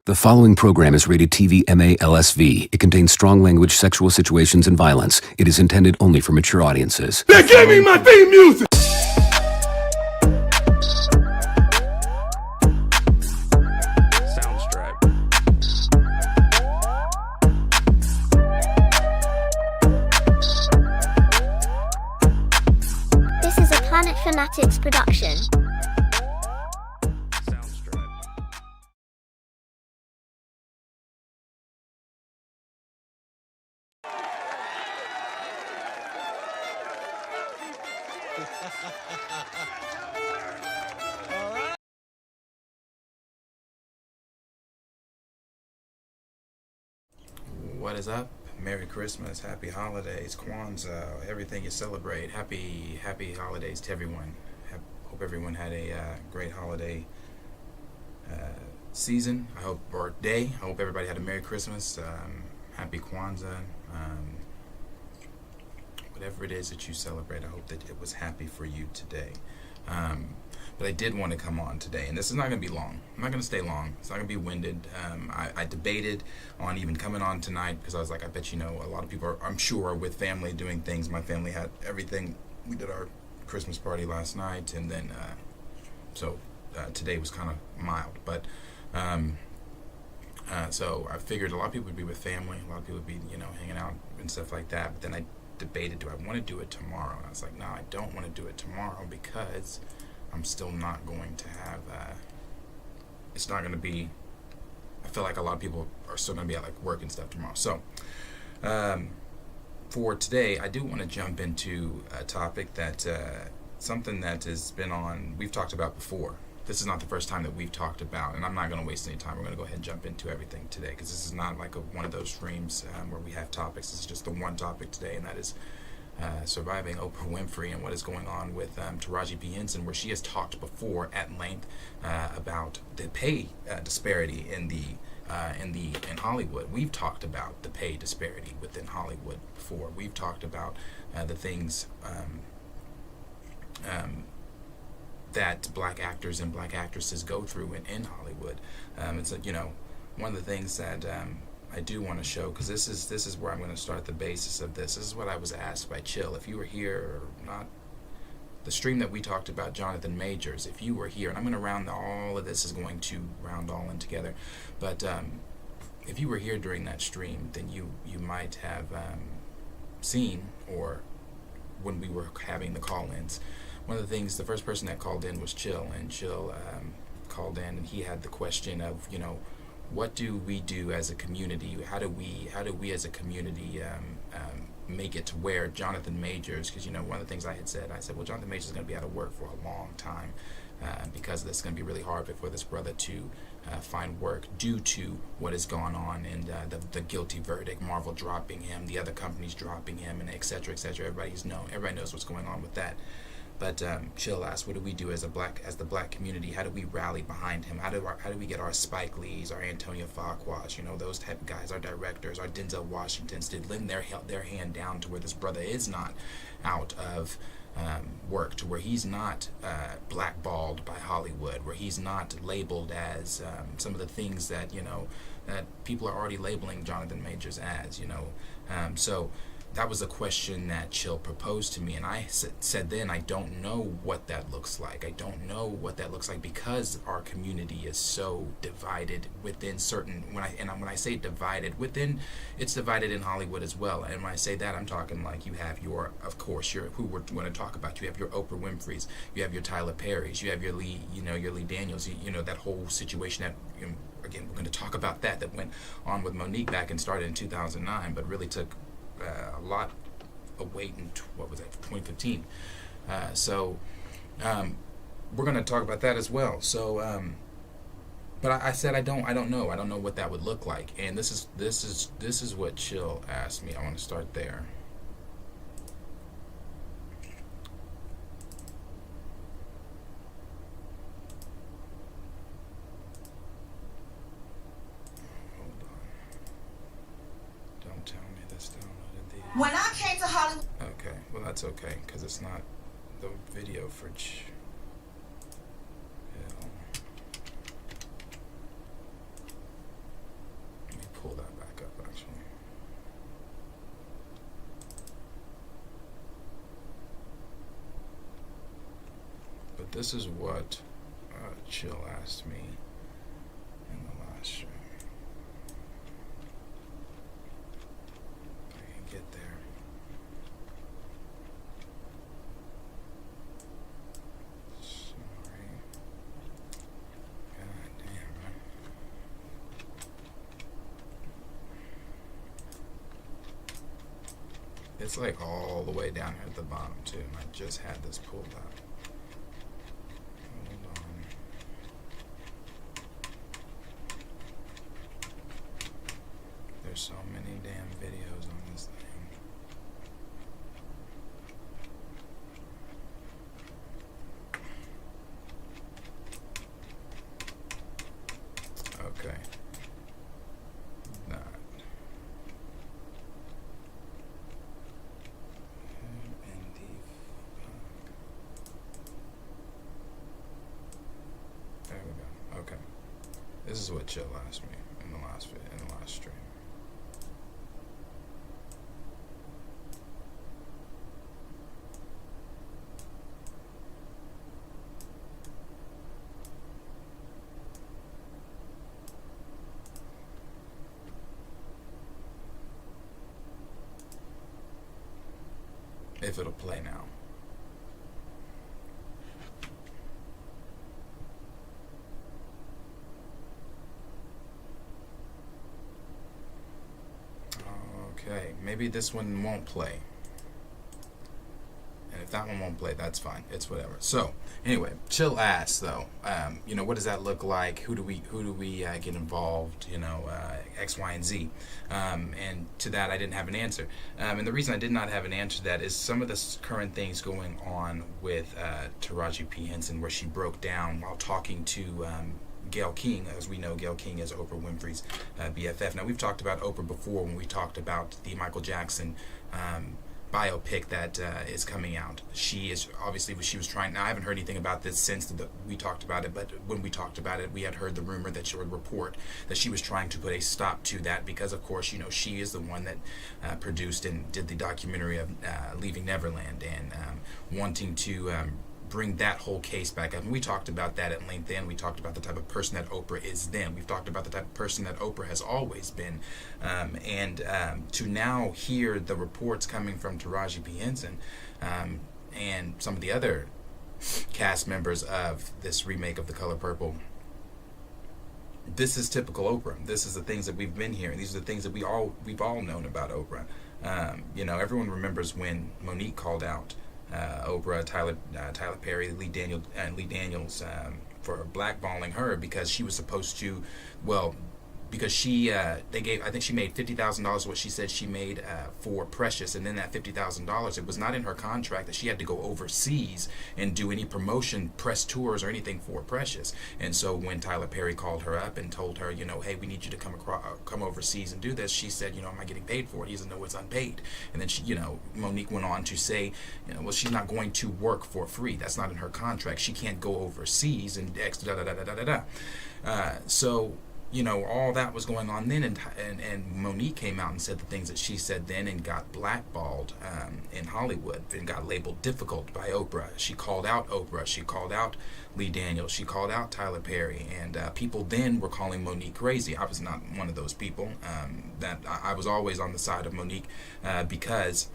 The following program is rated TV MA LSV. It contains strong language, sexual situations, and violence. It is intended only for mature audiences. They gave me my theme music! This is a Planet Fanatix production. What is up? Merry Christmas, Happy Holidays, Kwanzaa, everything you celebrate. Happy holidays to everyone. Hope everyone had a great holiday season. Or day. I hope everybody had a Merry Christmas. Happy Kwanzaa. Whatever it is that you celebrate, I hope that it was happy for you today. But I did want to come on today, and this is not going to be long. I'm not going to stay long. It's not going to be winded. I debated on even coming on tonight because I was like, I bet a lot of people are, I'm sure, with family doing things. My family had everything. We did our Christmas party last night, and then so today was kind of mild. But so I figured a lot of people would be with family. A lot of people would be, hanging out and stuff like that. But then I debated, do I want to do it tomorrow? And I was like, no, I don't want to do it tomorrow because I'm still not going to have, it's not going to be, I feel like a lot of people are still going to be at like work and stuff tomorrow. So, for today, I do want to jump into a topic that, something that has been on, we've talked about before. This is not the first time that we've talked about, and I'm not going to waste any time. We're going to go ahead and jump into everything today because this is not like one of those streams where we have topics. This is just the one topic today, and that is surviving Oprah Winfrey and what is going on with Taraji P Henson, where she has talked before at length about the pay disparity in Hollywood. We've talked about the pay disparity within Hollywood before. We've talked about the things that black actors and black actresses go through in Hollywood. It's one of the things that I do want to show, because this is where I'm going to start the basis of this. This is what I was asked by Chill. If you were here or not, the stream that we talked about Jonathan Majors, if you were here, and I'm going to round all of this is going to round all in together, but if you were here during that stream, then you might have seen, or when we were having the call-ins, one of the things, the first person that called in was Chill, and Chill called in, and he had the question of, what do we do as a community? How do we as a community make it to where Jonathan Majors, because one of the things I said, well, Jonathan Majors is going to be out of work for a long time because it's going to be really hard for this brother to find work due to what has gone on and the guilty verdict, Marvel dropping him, the other companies dropping him, and et cetera, et cetera. Everybody knows what's going on with that. But Chill asked, what do we do as the black community? How do we rally behind him? How do we get our Spike Lees, our Antonio Fuquas, those type of guys, our directors, our Denzel Washingtons, to lend their hand down to where this brother is not out of work, to where he's not blackballed by Hollywood, where he's not labeled as some of the things that that people are already labeling Jonathan Majors as. So that was a question that Chill proposed to me, and I said then, I don't know what that looks like. I don't know what that looks like because our community is so divided within certain. When I say divided within, it's divided in Hollywood as well. And when I say that, I'm talking like you have who we're going to talk about. You have your Oprah Winfreys, you have your Tyler Perrys, you have your Lee Daniels. That whole situation that. Again, we're going to talk about that went on with Monique back and started in 2009, but really took a lot of weight in 2015. So we're going to talk about that as well. So, but I said I don't know. I don't know what that would look like. And this is what Chill asked me. I want to start there. When I came to Hollywood... Okay, well that's okay, because it's not the video for this is what Chill asked me in the last stream. I can get there. Sorry. God damn, man. It's like all the way down here at the bottom too, and I just had this pulled up. Hold on. There's so many damn videos on this thing. Okay. Nah. There we go. Okay. This is what Chill asked me in the last stream. If it'll play now. Okay, maybe this one won't play. And if that one won't play, that's fine. It's whatever. So, anyway, Chill asked though. What does that look like? Who do we get involved? X, Y, and Z. And to that, I didn't have an answer. And the reason I did not have an answer to that is some of the current things going on with Taraji P Henson, where she broke down while talking to Gayle King. As we know, Gayle King is Oprah Winfrey's BFF. Now, we've talked about Oprah before when we talked about the Michael Jackson biopic that is coming out. She is obviously, she was trying. Now, I haven't heard anything about this since we talked about it, but when we talked about it, we had heard the rumor that she would report that she was trying to put a stop to that because, of course, she is the one that produced and did the documentary of Leaving Neverland and wanting to bring that whole case back up. And we talked about that at length then. We talked about the type of person that Oprah is then. We've talked about the type of person that Oprah has always been. To now hear the reports coming from Taraji P Henson and some of the other cast members of this remake of The Color Purple, this is typical Oprah. This is the things that we've been hearing. These are the things that we've all known about Oprah. Everyone remembers when Monique called out Oprah, Tyler Perry, Lee Daniels for blackballing her because she was supposed to, because she I think she made $50,000 what she said she made for Precious, and then that $50,000, it was not in her contract that she had to go overseas and do any promotion, press tours or anything for Precious. And so when Tyler Perry called her up and told her, hey, we need you to come overseas and do this, she said, am I getting paid for it? He said, no, it's unpaid. And then she, Monique went on to say, well, she's not going to work for free. That's not in her contract. She can't go overseas and so all that was going on then, and Monique came out and said the things that she said then and got blackballed in Hollywood and got labeled difficult by Oprah. She called out Oprah. She called out Lee Daniels. She called out Tyler Perry. And people then were calling Monique crazy. I was not one of those people. That I was always on the side of Monique because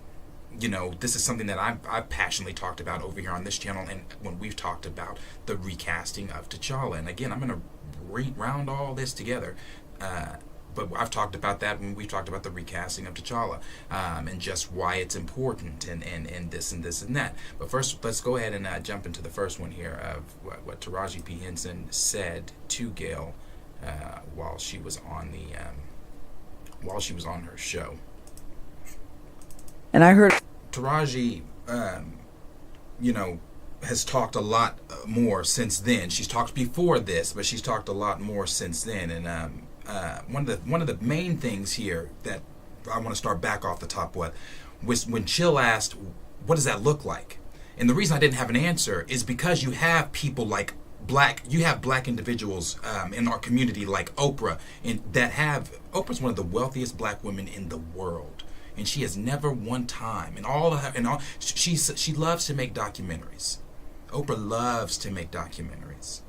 this is something that I've passionately talked about over here on this channel, and when we've talked about the recasting of T'Challa. And again, I'm going to round all this together, but I've talked about that when we talked about the recasting of T'Challa, and just why it's important, and this and this and that. But first, let's go ahead and jump into the first one here of what Taraji P Henson said to Gayle while she was on her show. And I heard Taraji, has talked a lot more since then. She's talked before this, but she's talked a lot more since then. And one of the main things here that I want to start back off the top with was when Chill asked, "What does that look like?" And the reason I didn't have an answer is because you have people like black individuals in our community like Oprah, and Oprah's one of the wealthiest black women in the world. And she has never one time, she loves to make documentaries Oprah loves to make documentaries.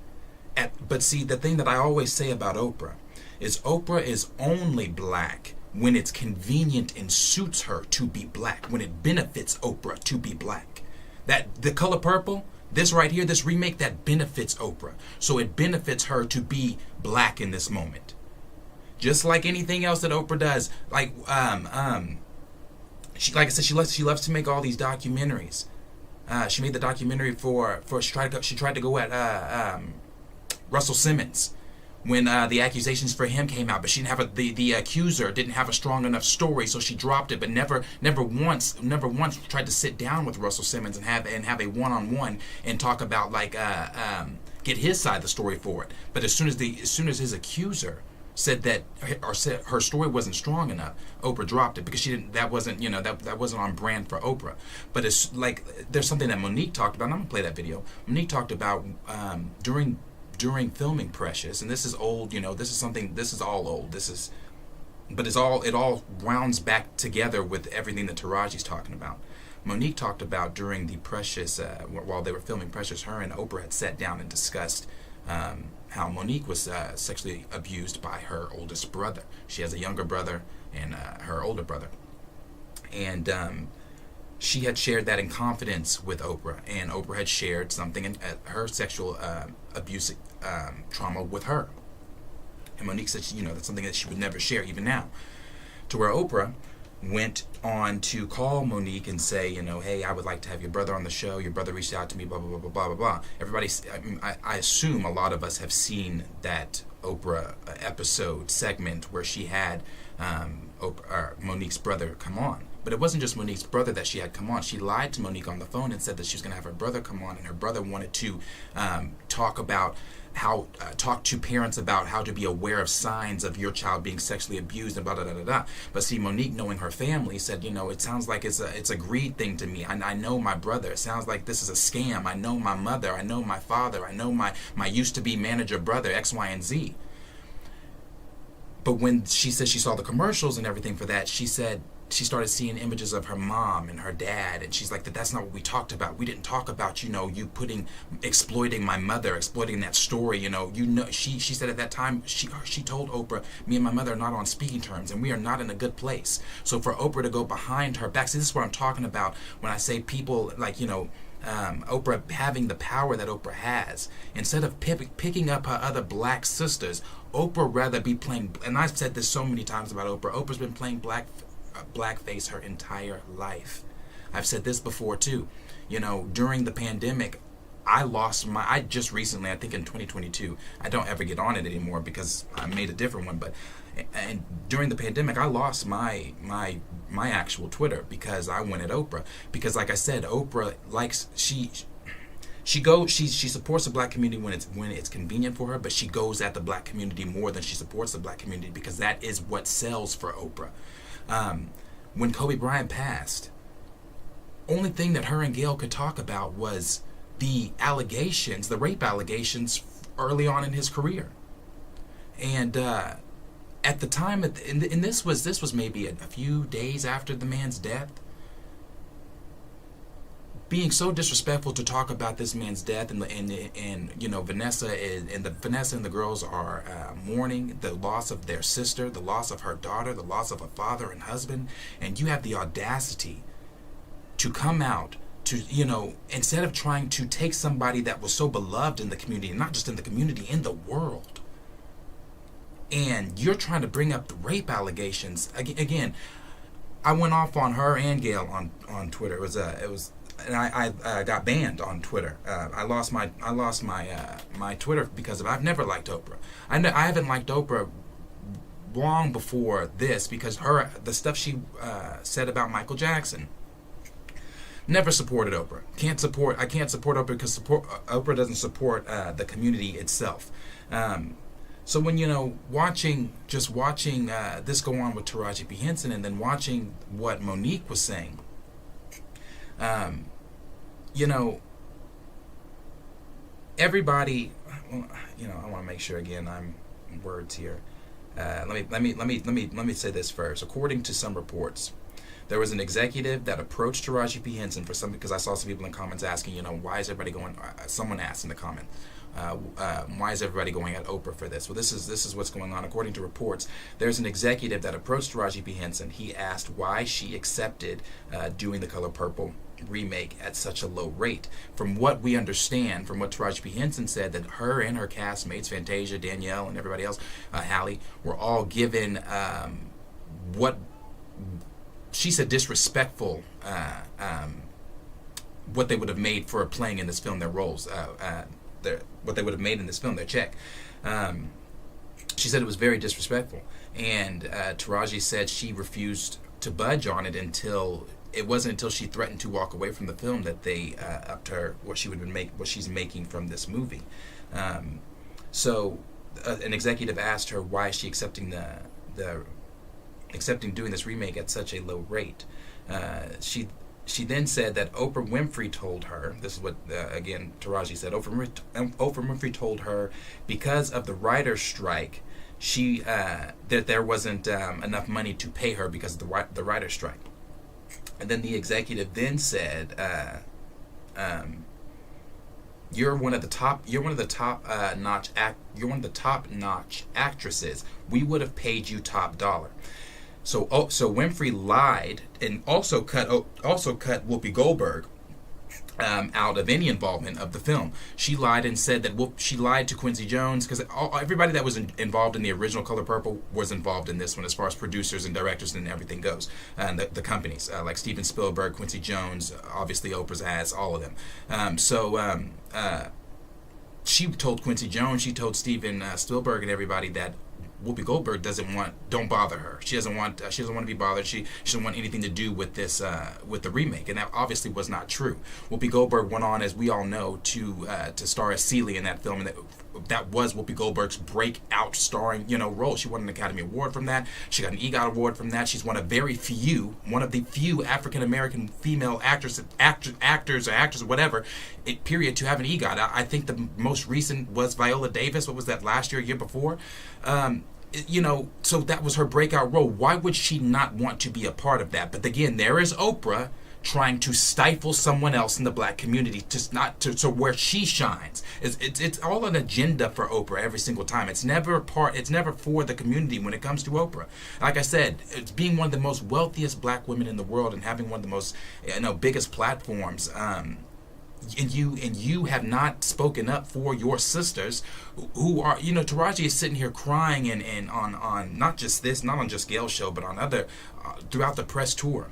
But see, the thing that I always say about Oprah is only black when it's convenient and suits her to be black, when it benefits Oprah to be black. That The Color Purple, this right here, this remake, that benefits Oprah. So it benefits her to be black in this moment. Just like anything else that Oprah does, like she, like I said, she loves to make all these documentaries. She made the documentary for she tried to go at Russell Simmons when the accusations for him came out, but she didn't have the accuser didn't have a strong enough story, so she dropped it. But never once tried to sit down with Russell Simmons and have a one-on-one and talk about get his side of the story for it. But as soon as his accuser said her story wasn't strong enough, Oprah dropped it because she didn't. That wasn't that wasn't on brand for Oprah. But it's like there's something that Monique talked about. And I'm gonna play that video. Monique talked about during filming Precious, and this is old. This is all old. But it all rounds back together with everything that Taraji's talking about. Monique talked about during the Precious, while they were filming Precious, her and Oprah had sat down and discussed how Monique was sexually abused by her oldest brother. She has a younger brother and her older brother. And she had shared that in confidence with Oprah, and Oprah had shared something in her sexual abuse trauma with her. And Monique said, that's something that she would never share, even now. To where Oprah went on to call Monique and say, hey, I would like to have your brother on the show. Your brother reached out to me, blah, blah, blah, blah, blah, blah, blah. Everybody, I assume a lot of us have seen that Oprah episode segment where she had Monique's brother come on. But it wasn't just Monique's brother that she had come on. She lied to Monique on the phone and said that she was going to have her brother come on, and her brother wanted to talk to parents about how to be aware of signs of your child being sexually abused and blah, blah, blah, blah, blah. But see, Monique, knowing her family, said, it sounds like it's a greed thing to me. I know my brother. It sounds like this is a scam. I know my mother. I know my father. I know my used to be manager brother, X, Y, and Z. But when she said she saw the commercials and everything for that, she said she started seeing images of her mom and her dad, and she's like, that's not what we talked about. We didn't talk about, you exploiting my mother, exploiting that story. She said at that time, she told Oprah, me and my mother are not on speaking terms, and we are not in a good place. So for Oprah to go behind her back, see, this is what I'm talking about when I say people like, Oprah having the power that Oprah has. Instead of picking up her other black sisters, Oprah rather be playing, and I've said this so many times about Oprah, Oprah's been playing blackface her entire life. I've said this before too. During the pandemic, I just recently, I think in 2022, I don't ever get on it anymore because I made a different one, and during the pandemic, I lost my actual Twitter because I went at Oprah. Because like I said, Oprah she supports the black community when it's convenient for her, but she goes at the black community more than she supports the black community because that is what sells for Oprah. When Kobe Bryant passed, only thing that her and Gail could talk about was the rape allegations early on in his career. And at the time, and this was maybe a few days after the man's death, being so disrespectful to talk about this man's death, and Vanessa and the girls are mourning the loss of their sister, the loss of her daughter, the loss of a father and husband, and you have the audacity to come out to, instead of trying to take somebody that was so beloved in the community, and not just in the community, in the world, and you're trying to bring up the rape allegations again. I went off on her and Gail on Twitter. It was. And I got banned on Twitter. I lost my Twitter because I've never liked Oprah. I haven't liked Oprah long before this because the stuff she said about Michael Jackson. Never supported Oprah. I can't support Oprah because Oprah doesn't support the community itself. So when watching this go on with Taraji P Henson, and then watching what Monique was saying. Everybody, I want to make sure again I'm words here. Let me say this first. According to some reports, There was an executive that approached Taraji P Henson for some, because I saw some people in comments asking, why is everybody going? Someone asked in the comment, why is everybody going at Oprah for this? Well, this is what's going on. According to reports, there's an executive that approached Taraji P Henson. He asked why she accepted doing The Color Purple remake at such a low rate. From what we understand, from what Taraji P Henson said, that her and her castmates, Fantasia, Danielle, and everybody else, Hallie, were all given what she said disrespectful what they would have made for playing in this film, their roles, what they would have made in this film, their check. She said it was very disrespectful, and Taraji said she refused to budge on it until it wasn't until she threatened to walk away from the film that they upped her what she's making from this movie. So an executive asked her why is she accepting doing this remake at such a low rate. She then said that Oprah Winfrey told her, this is what, again, Taraji said, Oprah Winfrey told her because of the writer's strike, that there wasn't enough money to pay her because of the writer's strike. And then the executive then said, you're one of the top notch actresses. We would have paid you top dollar. So Winfrey lied and also cut Whoopi Goldberg out of any involvement of the film. She lied and said that she lied to Quincy Jones, because everybody that was involved in the original Color Purple was involved in this one, as far as producers and directors and everything goes, and the companies like Steven Spielberg, Quincy Jones, obviously Oprah's ass, all of them. She told Quincy Jones, she told Steven Spielberg and everybody that Whoopi Goldberg don't bother her. She doesn't want to be bothered. She doesn't want anything to do with this, with the remake, and that obviously was not true. Whoopi Goldberg went on, as we all know, to star as Celie in that film, and that was Whoopi Goldberg's breakout starring, role. She won an Academy Award from that. She got an EGOT Award from that. She's one of the few African American female actors or whatever, period, to have an EGOT. I think the most recent was Viola Davis. What was that, last year before? So that was her breakout role. Why would she not want to be a part of that? But again, there is Oprah trying to stifle someone else in the black community to where she shines. It's all an agenda for Oprah every single time. It's never for the community when it comes to Oprah. Like I said, it's being one of the most wealthiest black women in the world and having one of the most biggest platforms. And you have not spoken up for your sisters who are, Taraji is sitting here crying and on not just Gail's show, but on other throughout the press tour.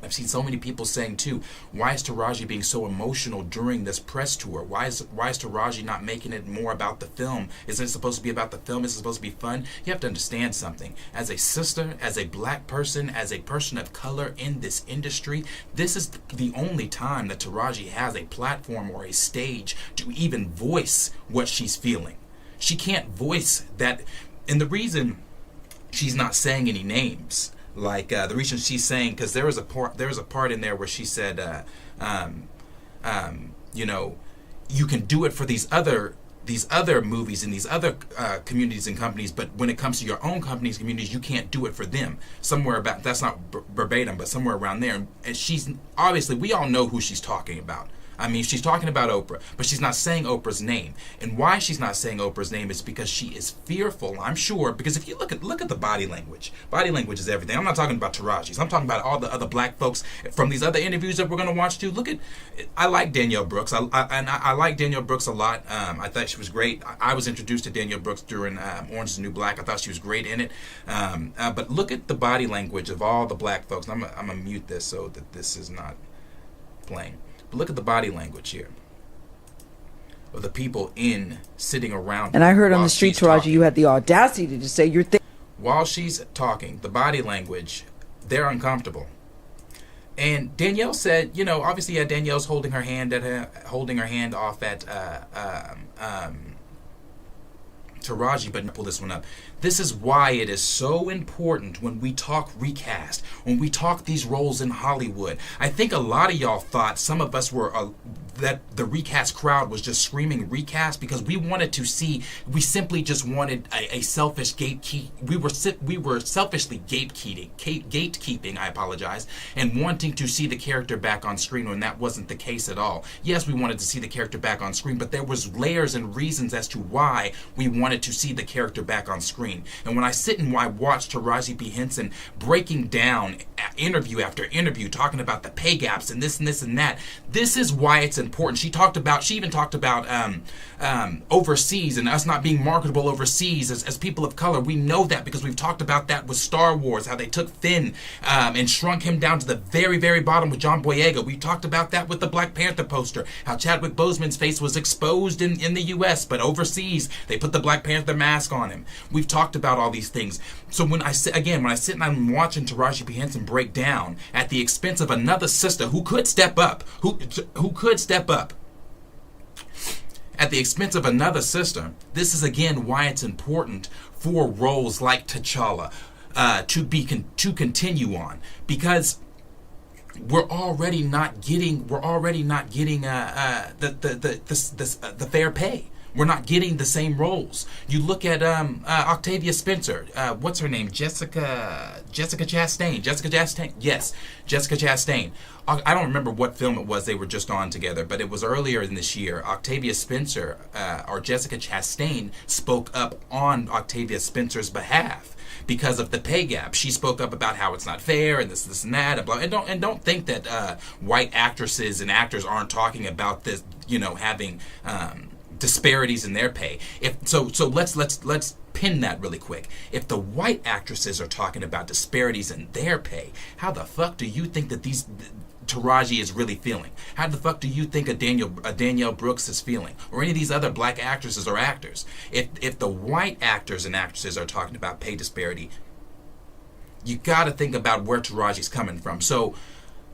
I've seen so many people saying too, why is Taraji being so emotional during this press tour? Why is Taraji not making it more about the film? Isn't it supposed to be about the film? Is it supposed to be fun? You have to understand something. As a sister, as a black person, as a person of color in this industry, this is the only time that Taraji has a platform or a stage to even voice what she's feeling. She can't voice that, and the reason she's not saying any names, like the reason she's saying, because there was a part in there where she said, you can do it for these other movies and these other communities and companies, but when it comes to your own companies, communities, you can't do it for them. Somewhere about, that's not verbatim, but somewhere around there. And she's obviously, we all know who she's talking about. I mean, she's talking about Oprah, but she's not saying Oprah's name. And why she's not saying Oprah's name is because she is fearful, I'm sure, because if you look at the body language. Body language is everything. I'm not talking about Taraji's. I'm talking about all the other black folks from these other interviews that we're going to watch too. I like Danielle Brooks. I like Danielle Brooks a lot. I thought she was great. I was introduced to Danielle Brooks during Orange is the New Black. I thought she was great in it. But look at the body language of all the black folks. I'm going to mute this so that this is not playing. Look at the body language here of the people sitting around. And I heard on the street, Taraji, you had the audacity to just say your thing. While she's talking, the body language, they're uncomfortable. And Danielle said, obviously, Danielle's holding her hand off at Taraji, but pull this one up. This is why it is so important when we talk recast, when we talk these roles in Hollywood. I think a lot of y'all thought, some of us were, that the recast crowd was just screaming recast because we wanted to see, we simply just wanted a selfish gatekeep. We were selfishly gatekeeping, I apologize, and wanting to see the character back on screen when that wasn't the case at all. Yes, we wanted to see the character back on screen, but there was layers and reasons as to why we wanted to see the character back on screen. And when I sit and I watch Taraji P Henson breaking down interview after interview, talking about the pay gaps and this and this and that, this is why it's important. She even talked about overseas and us not being marketable overseas as people of color. We know that because we've talked about that with Star Wars, how they took Finn and shrunk him down to the very, very bottom with John Boyega. We talked about that with the Black Panther poster, how Chadwick Boseman's face was exposed in the U.S., but overseas they put the Black Panther mask on him. We've talked about all these things. So when I sit and I'm watching Taraji P Henson break down at the expense of another sister who could step up, who could step up at the expense of another sister, this is again why it's important for roles like T'Challa to continue on, because we're already not getting the fair pay. We're not getting the same roles. You look at Octavia Spencer. What's her name? Jessica Chastain. Yes, Jessica Chastain. I don't remember what film it was they were just on together, but it was earlier in this year. Octavia Spencer or Jessica Chastain spoke up on Octavia Spencer's behalf because of the pay gap. She spoke up about how it's not fair and this and that, and blah. And don't think that white actresses and actors aren't talking about this. Having disparities in their pay. So let's pin that really quick. If the white actresses are talking about disparities in their pay, how the fuck do you think that Taraji is really feeling? How the fuck do you think a Danielle Brooks is feeling, or any of these other black actresses or actors? If the white actors and actresses are talking about pay disparity, you got to think about where Taraji's coming from. So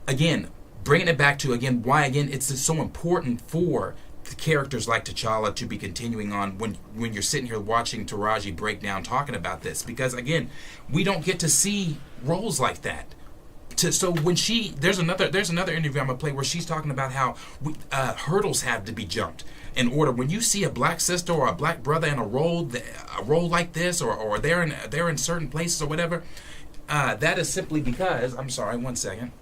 again, bringing it back to why it's so important for the characters like T'Challa to be continuing on when you're sitting here watching Taraji break down talking about this, because again, we don't get to see roles like that. So when there's another interview I'm gonna play where she's talking about how hurdles have to be jumped in order. When you see a black sister or a black brother in a role like this, or they're in certain places or whatever, that is simply because, I'm sorry, one second.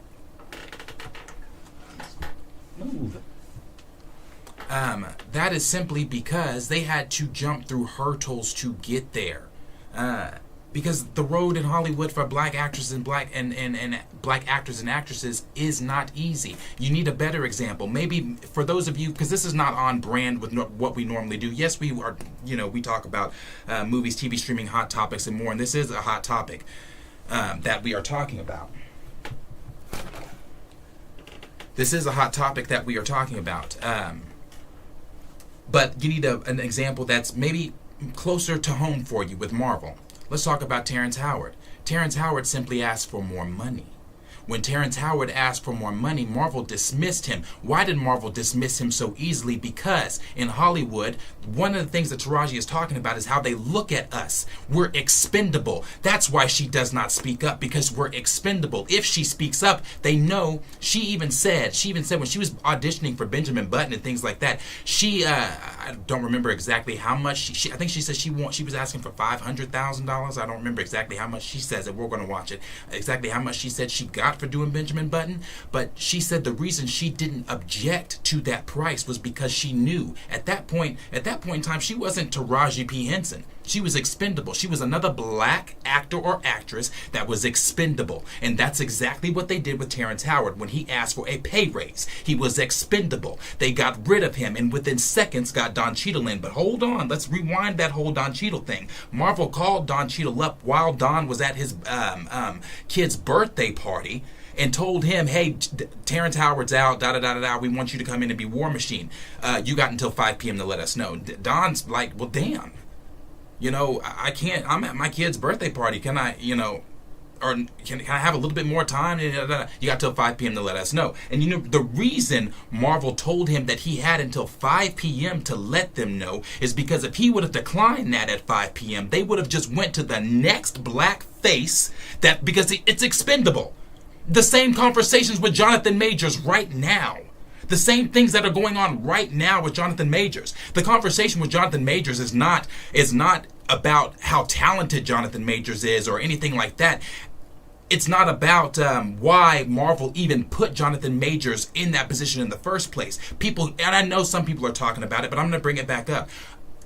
Move. That is simply because they had to jump through hurdles to get there. Because the road in Hollywood for black actors and black actors and actresses is not easy. You need a better example. Maybe for those of you, because this is not on brand with what we normally do. Yes, we are. We talk about movies, TV, streaming, hot topics, and more. And this is a hot topic that we are talking about. This is a hot topic that we are talking about. But you need an example that's maybe closer to home for you with Marvel. Let's talk about Terrence Howard. Terrence Howard simply asked for more money. When Terrence Howard asked for more money, Marvel dismissed him. Why did Marvel dismiss him so easily? Because in Hollywood, one of the things that Taraji is talking about is how they look at us. We're expendable. That's why she does not speak up, because we're expendable. If she speaks up, they know. She even said when she was auditioning for Benjamin Button and things like that, I don't remember exactly how much I think she said she was asking for $500,000. I don't remember exactly how much she says it. We're going to watch it. Exactly how much she said she got for doing Benjamin Button, but she said the reason she didn't object to that price was because she knew at that point in time she wasn't Taraji P Henson. She was expendable. She was another black actor or actress that was expendable. And that's exactly what they did with Terrence Howard when he asked for a pay raise. He was expendable. They got rid of him and within seconds got Don Cheadle in. But hold on, let's rewind that whole Don Cheadle thing. Marvel called Don Cheadle up while Don was at his kid's birthday party and told him, hey, Terrence Howard's out, we want you to come in and be War Machine. You got until 5 p.m. to let us know. Don's like, well, damn. I can't, I'm at my kid's birthday party. Can I, or can I have a little bit more time? You got till 5 p.m. to let us know. And you know, the reason Marvel told him that he had until 5 p.m. to let them know is because if he would have declined that at 5 p.m., they would have just went to the next black face because it's expendable. The same conversations with Jonathan Majors right now. The same things that are going on right now with Jonathan Majors. The conversation with Jonathan Majors is not about how talented Jonathan Majors is or anything like that. It's not about why Marvel even put Jonathan Majors in that position in the first place. People, and I know some people are talking about it, but I'm going to bring it back up.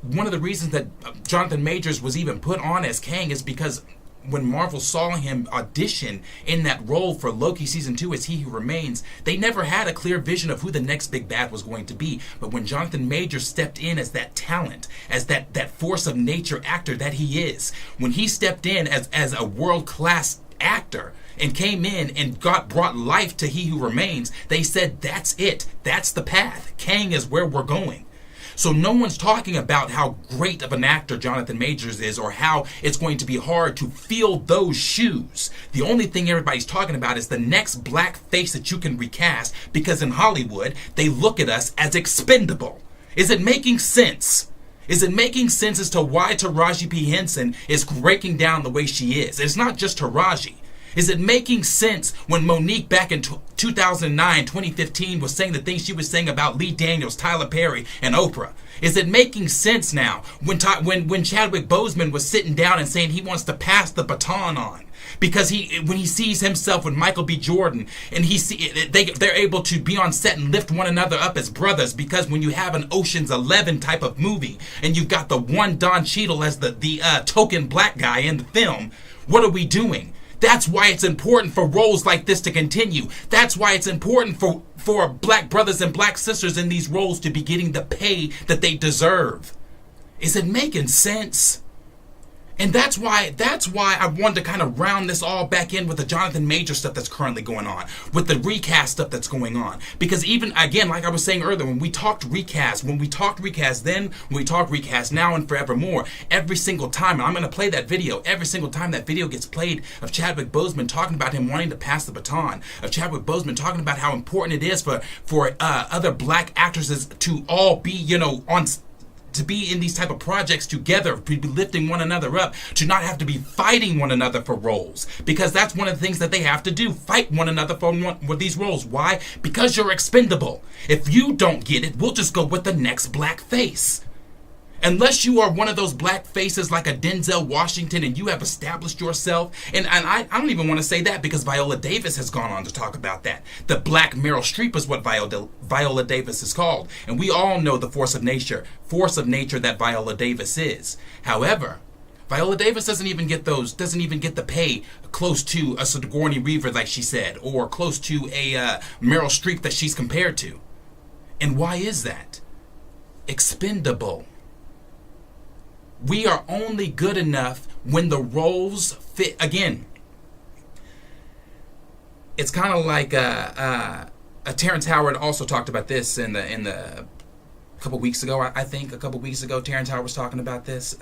One of the reasons that Jonathan Majors was even put on as Kang is because when Marvel saw him audition in that role for Loki Season 2 as He Who Remains, they never had a clear vision of who the next big bad was going to be. But when Jonathan Majors stepped in as that talent, as that force of nature actor that he is, when he stepped in as a world-class actor and came in and brought life to He Who Remains, they said, that's it. That's the path. Kang is where we're going. So no one's talking about how great of an actor Jonathan Majors is or how it's going to be hard to fill those shoes. The only thing everybody's talking about is the next black face that you can recast, because in Hollywood, they look at us as expendable. Is it making sense? Is it making sense as to why Taraji P Henson is breaking down the way she is? It's not just Taraji. Is it making sense when Monique back in 2009, 2015 was saying the things she was saying about Lee Daniels, Tyler Perry, and Oprah? Is it making sense now when Chadwick Boseman was sitting down and saying he wants to pass the baton on? Because when he sees himself with Michael B. Jordan, and they're able to be on set and lift one another up as brothers, because when you have an Ocean's 11 type of movie, and you've got the one Don Cheadle as the token black guy in the film, what are we doing? That's why it's important for roles like this to continue. That's why it's important for black brothers and black sisters in these roles to be getting the pay that they deserve. Is it making sense? And that's why I wanted to kind of round this all back in with the Jonathan Major stuff that's currently going on, with the recast stuff that's going on. Because even, again, like I was saying earlier, when we talked recast then, when we talk recast now and forevermore, every single time, and I'm going to play that video, every single time that video gets played of Chadwick Boseman talking about him wanting to pass the baton, of Chadwick Boseman talking about how important it is for other black actresses to all be, to be in these type of projects together, to be lifting one another up, to not have to be fighting one another for roles. Because that's one of the things that they have to do, fight one another for these roles. Why? Because you're expendable. If you don't get it, we'll just go with the next black face. Unless you are one of those black faces like a Denzel Washington and you have established yourself, and I don't even want to say that because Viola Davis has gone on to talk about that. The black Meryl Streep is what Viola Davis is called. And we all know the force of nature that Viola Davis is. However, Viola Davis doesn't even get the pay close to a Sigourney Weaver, like she said, or close to a Meryl Streep that she's compared to. And why is that? Expendable. We are only good enough when the roles fit. Again, it's kind of like Terrence Howard also talked about this in the couple weeks ago. I think a couple weeks ago, Terrence Howard was talking about this.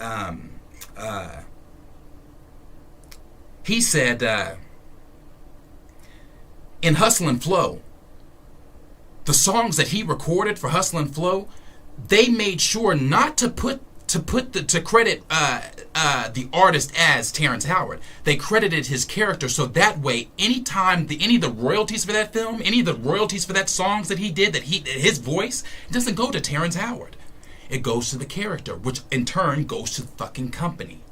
He said in Hustle and Flow, the songs that he recorded for Hustle and Flow, they made sure not to credit the artist as Terrence Howard. They credited his character, so that way, anytime any of the royalties for that film, any of the royalties for that songs that he did, his voice, it doesn't go to Terrence Howard. It goes to the character, which in turn goes to the fucking company.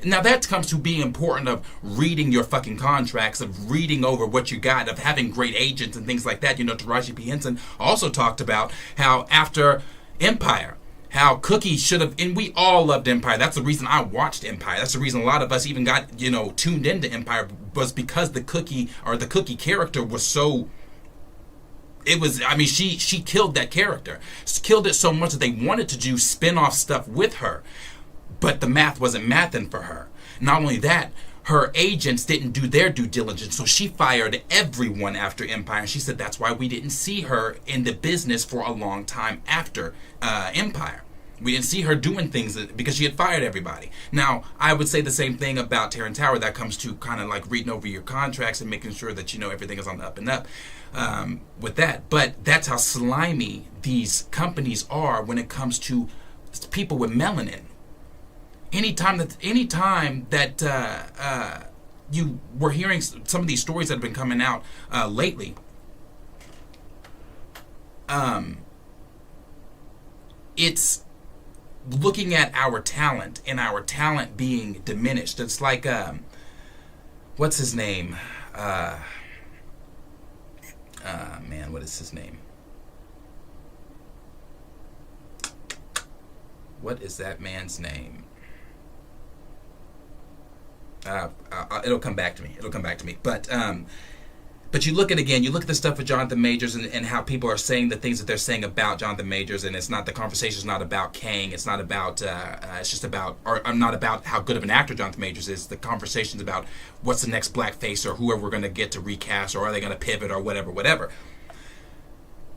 Now that comes to being important of reading your fucking contracts, of reading over what you got, of having great agents and things like that. Taraji P Henson also talked about how after Empire, how Cookie should have, and we all loved Empire. That's the reason I watched Empire. That's the reason a lot of us even got, tuned into Empire, was because the Cookie character was so, she killed that character. She killed it so much that they wanted to do spin-off stuff with her, but the math wasn't mathing for her. Not only that, her agents didn't do their due diligence, so she fired everyone after Empire. And she said that's why we didn't see her in the business for a long time after Empire. We didn't see her doing things because she had fired everybody. Now, I would say the same thing about Terrence Howard. That comes to kind of like reading over your contracts and making sure that, you know, everything is on the up and up with that. But that's how slimy these companies are when it comes to people with melanin. Anytime that you were hearing some of these stories that have been coming out lately, it's looking at our talent and our talent being diminished. It's like, what's his name? Man, what is his name? What is that man's name? It'll come back to me. But you look at the stuff with Jonathan Majors and how people are saying the things that they're saying about Jonathan Majors, and it's not, the conversation's not about Kang. It's not about, it's just about, or not about how good of an actor Jonathan Majors is. The conversation's about what's the next black face or whoever we're going to get to recast, or are they going to pivot or whatever.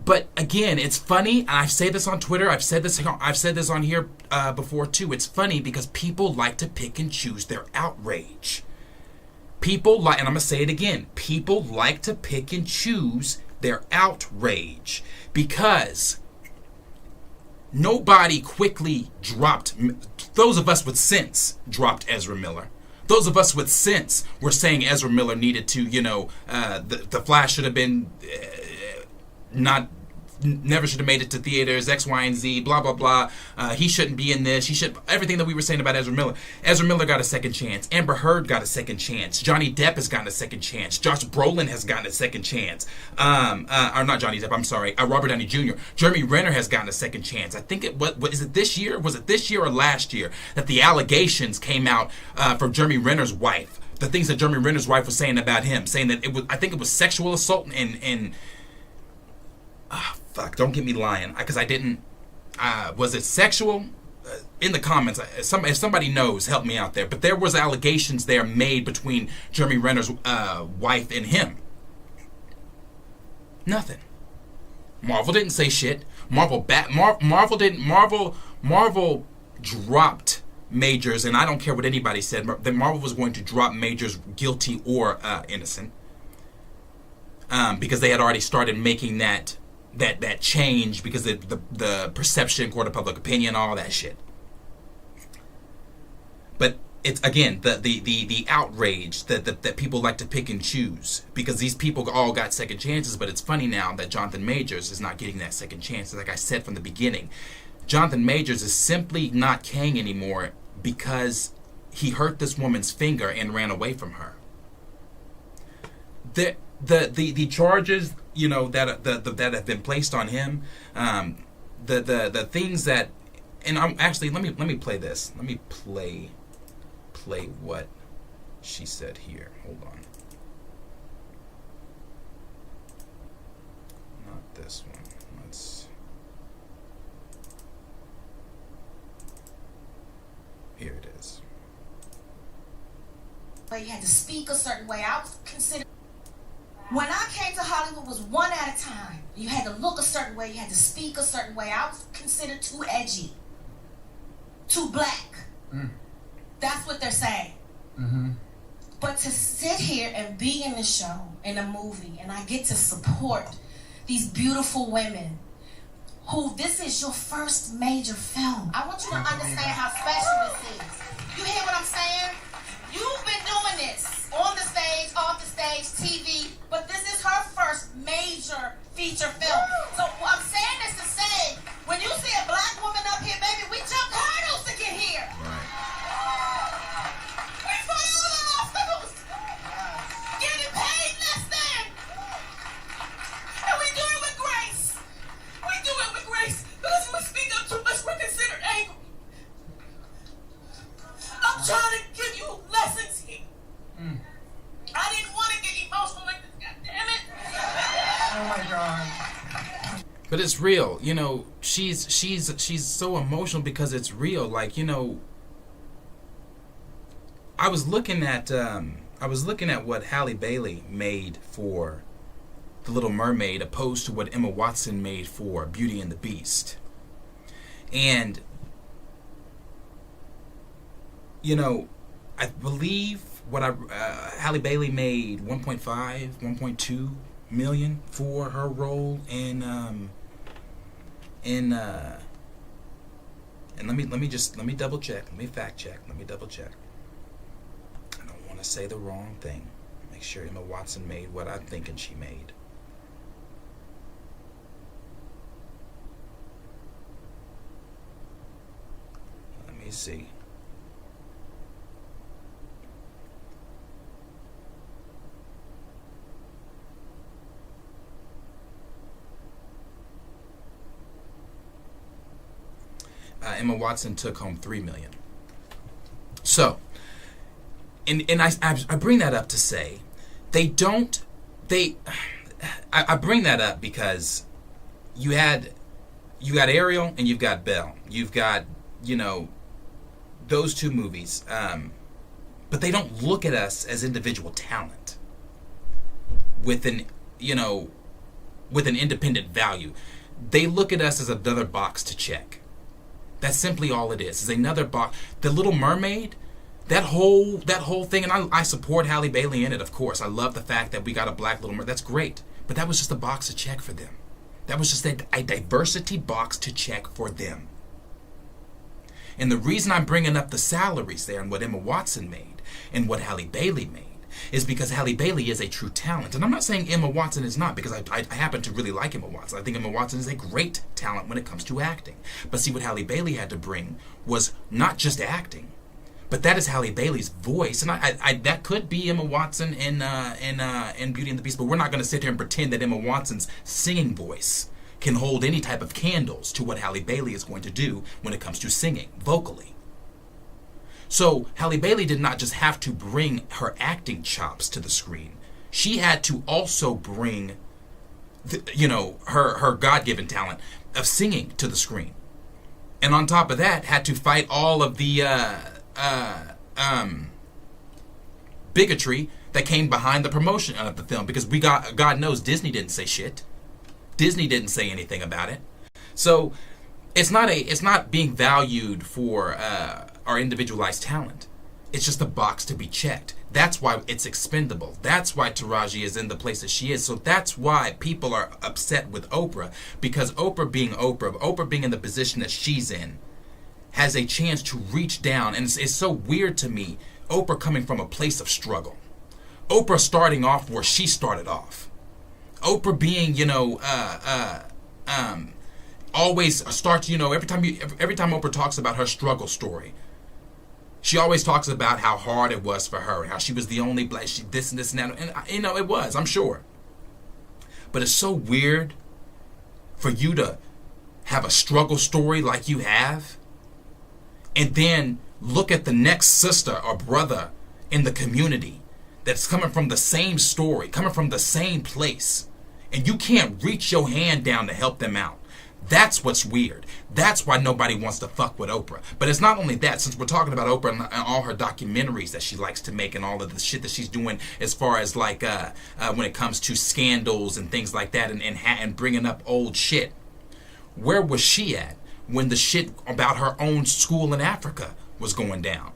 But again, it's funny, and I say this on Twitter, I've said this on here before too. It's funny because people like to pick and choose their outrage. People like, and I'm going to say it again, people like to pick and choose their outrage because nobody quickly dropped, those of us with sense dropped Ezra Miller. Those of us with sense were saying Ezra Miller needed to, you know, the Flash should have been never should have made it to theaters, X, Y, and Z, blah, blah, blah. He shouldn't be in this. Everything that we were saying about Ezra Miller. Ezra Miller got a second chance. Amber Heard got a second chance. Johnny Depp has gotten a second chance. Josh Brolin has gotten a second chance. Or not Johnny Depp, I'm sorry. Robert Downey Jr. Jeremy Renner has gotten a second chance. I think what is it this year? Was it this year or last year that the allegations came out from Jeremy Renner's wife? The things that Jeremy Renner's wife was saying about him, saying that I think it was sexual assault and fuck, don't get me lying, because I didn't, was it sexual? In the comments, if somebody knows, help me out there. But there was allegations there made between Jeremy Renner's wife and him. Nothing. Marvel didn't say shit. Marvel dropped Majors, and I don't care what anybody said, that Marvel was going to drop Majors guilty or innocent. Because they had already started making that change because the perception, court of public opinion, all that shit. But it's again the outrage that people like to pick and choose because these people all got second chances. But it's funny now that Jonathan Majors is not getting that second chance. Like I said from the beginning, Jonathan Majors is simply not Kang anymore because he hurt this woman's finger and ran away from her. The charges, you know, that have been placed on him, the things that, and I'm actually let me play this. Let me play what she said here. Hold on. Not this one. Here it is. But you had to speak a certain way. I was considered. When I came to Hollywood, it was one at a time. You had to look a certain way. You had to speak a certain way. I was considered too edgy, too black. That's what they're saying. Mm-hmm. But to sit here and be in the show, in a movie, and I get to support these beautiful women who, this is your first major film. I want you to understand how special this is. You hear what I'm saying? You've been doing this on the stage, off the stage, TV, but this is her first major feature film. So I'm saying this to say, when you see a black woman up here, baby, we jumped hurdles to get here. Right. We fought all the obstacles. Getting paid less than. And we do it with grace. We do it with grace. Because we speak up too much, we're considered angry. I'm trying to give you lessons here. I didn't want to get emotional like this, God damn it. Oh my God. But it's real, you know. She's so emotional because it's real. Like, you know, I was looking at what Halle Bailey made for The Little Mermaid, opposed to what Emma Watson made for Beauty and the Beast, and you know, I believe Halle Bailey made 1.2 million for her role in and let me double check. Let me fact check. Let me double check. I don't want to say the wrong thing. Make sure Emma Watson made what I'm thinking she made. Let me see. Emma Watson took home $3 million. So, and I bring that up to say, I bring that up because you got Ariel and you've got Belle. You've got, those two movies. But they don't look at us as individual talent with an independent value. They look at us as another box to check. That's simply all it is. It's another box. The Little Mermaid, that whole thing, and I support Halle Bailey in it, of course. I love the fact that we got a black Little Mermaid. That's great. But that was just a box to check for them. That was just a diversity box to check for them. And the reason I'm bringing up the salaries there and what Emma Watson made and what Halle Bailey made is because Halle Bailey is a true talent. And I'm not saying Emma Watson is not, because I happen to really like Emma Watson. I think Emma Watson is a great talent when it comes to acting. But see, what Halle Bailey had to bring was not just acting, but that is Halle Bailey's voice. And I that could be Emma Watson in Beauty and the Beast, but we're not going to sit here and pretend that Emma Watson's singing voice can hold any type of candles to what Halle Bailey is going to do when it comes to singing, vocally. So Halle Bailey did not just have to bring her acting chops to the screen. She had to also bring, her God-given talent of singing to the screen. And on top of that, had to fight all of the bigotry that came behind the promotion of the film. Because God knows Disney didn't say shit. Disney didn't say anything about it. So it's not being valued for our individualized talent. It's just a box to be checked. That's why it's expendable. That's why Taraji is in the place that she is. So that's why people are upset with Oprah, because Oprah being in the position that she's in, has a chance to reach down. And it's so weird to me, Oprah coming from a place of struggle. Oprah starting off where she started off. Oprah being, always starts, every time Oprah talks about her struggle story, she always talks about how hard it was for her, how she was the only black, this and this and that, and it was, I'm sure. But it's so weird for you to have a struggle story like you have, and then look at the next sister or brother in the community that's coming from the same story, coming from the same place, and you can't reach your hand down to help them out. That's what's weird. That's why nobody wants to fuck with Oprah. But it's not only that. Since we're talking about Oprah and all her documentaries that she likes to make and all of the shit that she's doing as far as when it comes to scandals and things like that and bringing up old shit. Where was she at when the shit about her own school in Africa was going down?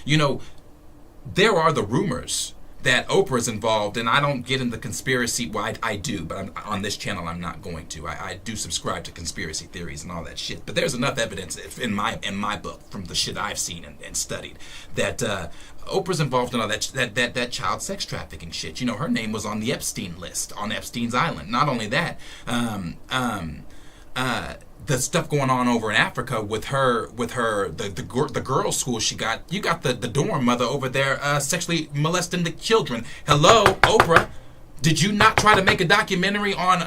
There are the rumors that Oprah is involved, and I don't get into conspiracy. Well, I do, but on this channel I'm not going to. I do subscribe to conspiracy theories and all that shit. But there's enough evidence in my book from the shit I've seen and studied that Oprah's involved in all that child sex trafficking shit. Her name was on the Epstein list on Epstein's Island. Not only that, the stuff going on over in Africa with the girls' school she got. You got the dorm mother over there sexually molesting the children. Hello, Oprah. Did you not try to make a documentary on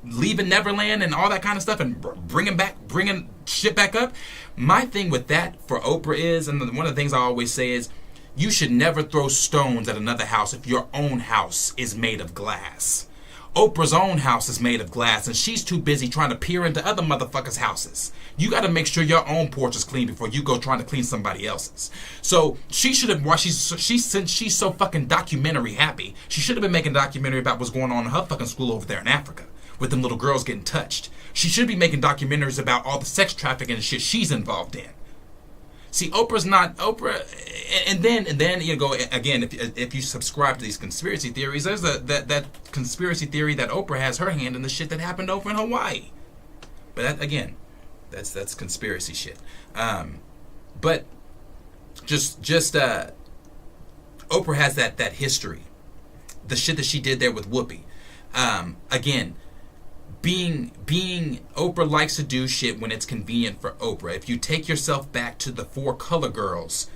leaving Neverland and all that kind of stuff and bringing shit back up? My thing with that for Oprah is, and one of the things I always say is, you should never throw stones at another house if your own house is made of glass. Oprah's own house is made of glass, and she's too busy trying to peer into other motherfuckers' houses. You got to make sure your own porch is clean before you go trying to clean somebody else's. So she should have, since she's so fucking documentary happy, she should have been making a documentary about what's going on in her fucking school over there in Africa with them little girls getting touched. She should be making documentaries about all the sex trafficking and shit she's involved in. See, Oprah's not Oprah, and then you go again. If you subscribe to these conspiracy theories, there's that conspiracy theory that Oprah has her hand in the shit that happened over in Hawaii. But that, again, that's conspiracy shit. But just Oprah has that history, the shit that she did there with Whoopi. Again, being Oprah likes to do shit when it's convenient for Oprah. If you take yourself back to the Four Color Girls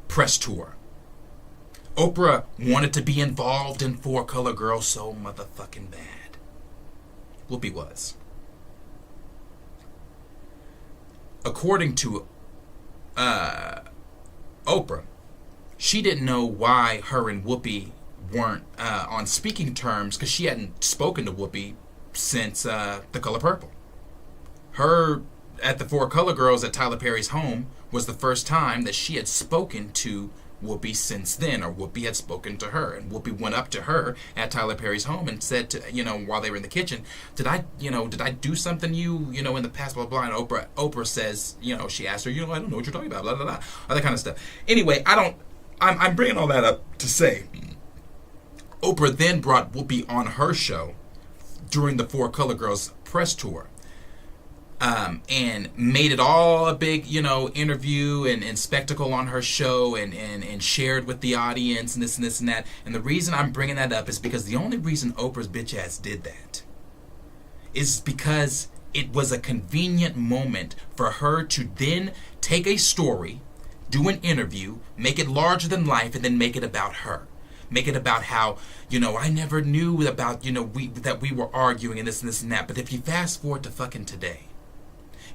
press tour, Oprah wanted to be involved in Four Color Girls so motherfucking bad. Whoopi was. According to Oprah, she didn't know why her and Whoopi weren't on speaking terms, because she hadn't spoken to Whoopi since The Color Purple. Her at the Four Color Girls at Tyler Perry's home was the first time that she had spoken to Whoopi since then, or Whoopi had spoken to her. And Whoopi went up to her at Tyler Perry's home and said to, while they were in the kitchen, did I do something in the past, blah, blah, blah. And Oprah says, she asked her, I don't know what you're talking about, blah, blah, blah, all that kind of stuff. Anyway, I'm bringing all that up to say, Oprah then brought Whoopi on her show during the Four Color Girls press tour, and made it all a big, interview and spectacle on her show, and shared with the audience and this and that. And the reason I'm bringing that up is because the only reason Oprah's bitch ass did that is because it was a convenient moment for her to then take a story, do an interview, make it larger than life, and then make it about her. Make it about how, I never knew about, that we were arguing and this and that. But if you fast forward to fucking today,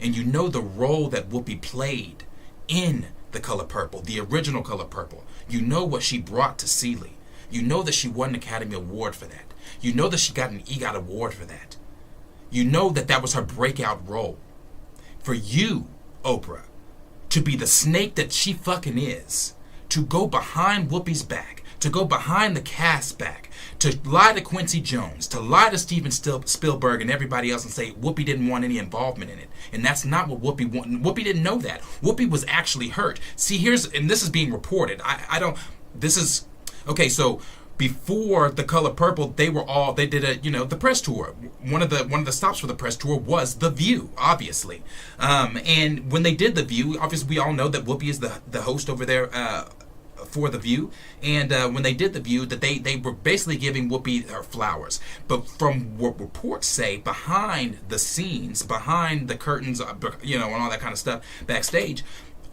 and you know the role that Whoopi played in The Color Purple, the original Color Purple, you know what she brought to Celie. You know that she won an Academy Award for that. You know that she got an EGOT Award for that. You know that was her breakout role. For you, Oprah, to be the snake that she fucking is, to go behind Whoopi's back, to go behind the cast back, to lie to Quincy Jones, to lie to Steven Spielberg and everybody else and say Whoopi didn't want any involvement in it. And that's not what Whoopi wanted. Whoopi didn't know that. Whoopi was actually hurt. See, and this is being reported. So before The Color Purple, they did the press tour. One of the stops for the press tour was The View, obviously. And when they did The View, obviously we all know that Whoopi is the host over there, for The View, and when they did The View, that they were basically giving Whoopi her flowers. But from what reports say, behind the scenes, behind the curtains, and all that kind of stuff backstage,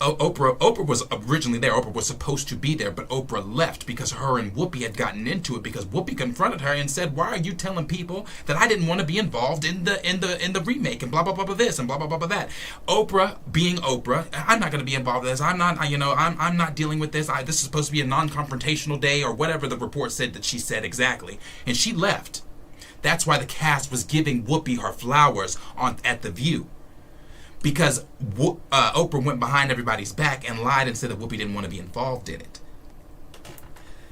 Oprah was originally there. Oprah was supposed to be there, but Oprah left because her and Whoopi had gotten into it, because Whoopi confronted her and said, "Why are you telling people that I didn't want to be involved in the remake and blah blah blah blah this and blah blah blah blah that?" Oprah, being Oprah, I'm not going to be involved in this. I'm not dealing with this. This is supposed to be a non-confrontational day, or whatever the report said that she said exactly, and she left. That's why the cast was giving Whoopi her flowers at The View. Because Oprah went behind everybody's back and lied and said that Whoopi didn't want to be involved in it.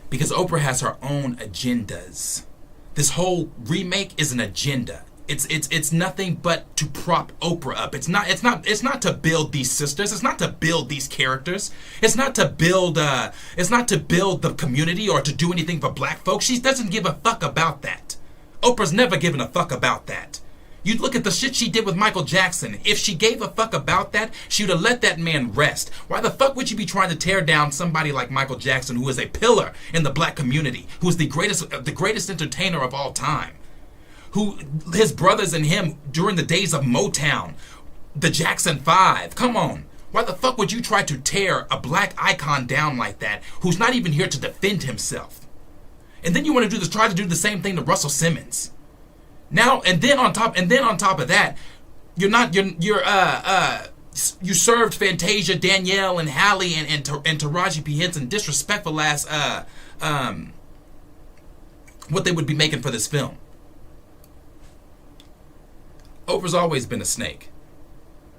Because Oprah has her own agendas. This whole remake is an agenda. It's nothing but to prop Oprah up. It's not to build these sisters. It's not to build these characters. It's not to build the community or to do anything for black folks. She doesn't give a fuck about that. Oprah's never given a fuck about that. You look at the shit she did with Michael Jackson. If she gave a fuck about that, she would have let that man rest. Why the fuck would you be trying to tear down somebody like Michael Jackson, who is a pillar in the black community, who is the greatest entertainer of all time? Who, his brothers and him, during the days of Motown, the Jackson 5, come on. Why the fuck would you try to tear a black icon down like that, who's not even here to defend himself? And then you want to try to do the same thing to Russell Simmons. Now and then on top of that, you served Fantasia, Danielle, and Halle and Taraji P Henson disrespectful ass what they would be making for this film. Oprah's always been a snake.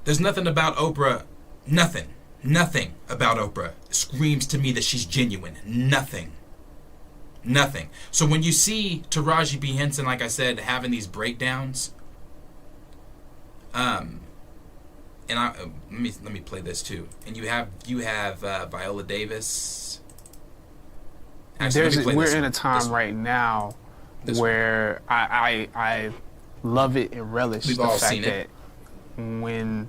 There's nothing about Oprah, nothing about Oprah screams to me that she's genuine. Nothing. So when you see Taraji P Henson, like I said, having these breakdowns, and let me play this too. And you have Viola Davis. Actually, we're in a time right now where I love it and relish the fact that when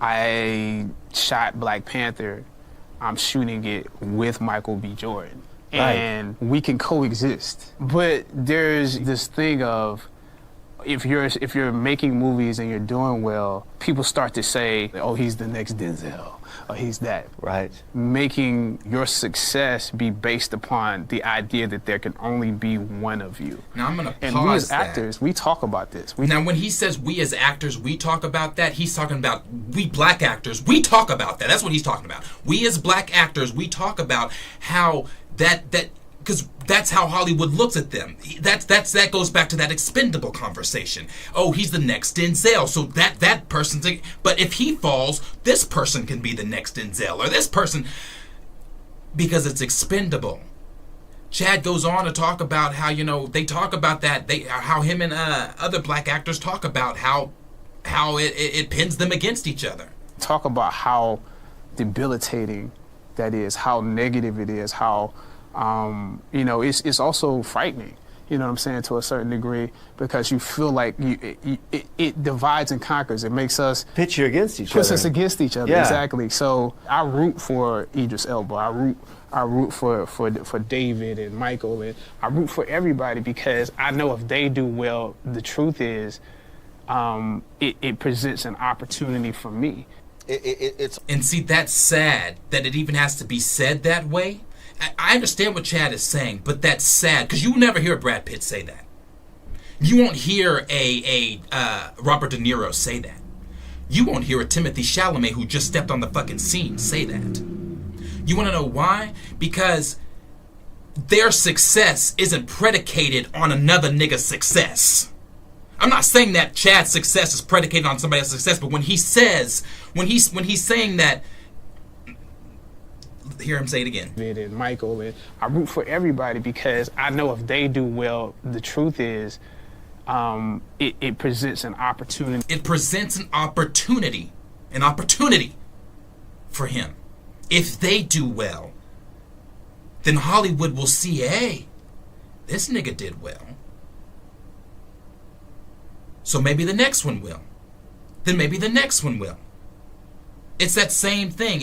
I shot Black Panther, I'm shooting it with Michael B. Jordan. Right. And we can coexist. But there's this thing of, if you're making movies and you're doing well, people start to say, oh, he's the next Denzel, or he's that. Right. Making your success be based upon the idea that there can only be one of you. Now I'm gonna pause and we as actors, we talk about this. Now when he says we as actors, we talk about that, he's talking about we black actors, we talk about that. That's what he's talking about. We as black actors, we talk about how that because that's how Hollywood looks at them. That goes back to that expendable conversation. Oh, he's the next Denzel, so that person's. But if he falls, this person can be the next Denzel, or this person, because it's expendable. Chad goes on to talk about how they talk about that. How him and other black actors talk about how it pins them against each other. Talk about how debilitating that is, how negative it is, how. It's also frightening, you know what I'm saying, to a certain degree, because you feel like it divides and conquers. It makes us pit you against each other. Puts us against each other, yeah. Exactly. So I root for Idris Elba. I root for David and Michael, and I root for everybody, because I know if they do well, the truth is, it presents an opportunity for me. And see, that's sad that it even has to be said that way. I understand what Chad is saying, but that's sad, because you will never hear Brad Pitt say that. You won't hear a Robert De Niro say that. You won't hear a Timothy Chalamet, who just stepped on the fucking scene, say that. You want to know why? Because their success isn't predicated on another nigga's success. I'm not saying that Chad's success is predicated on somebody else's success, but when he's saying that, hear him say it again. And Michael, and I root for everybody, because I know if they do well, the truth is, it presents an opportunity. It presents an opportunity for him. If they do well, then Hollywood will see, hey, this nigga did well. So maybe the next one will. Then maybe the next one will. It's that same thing.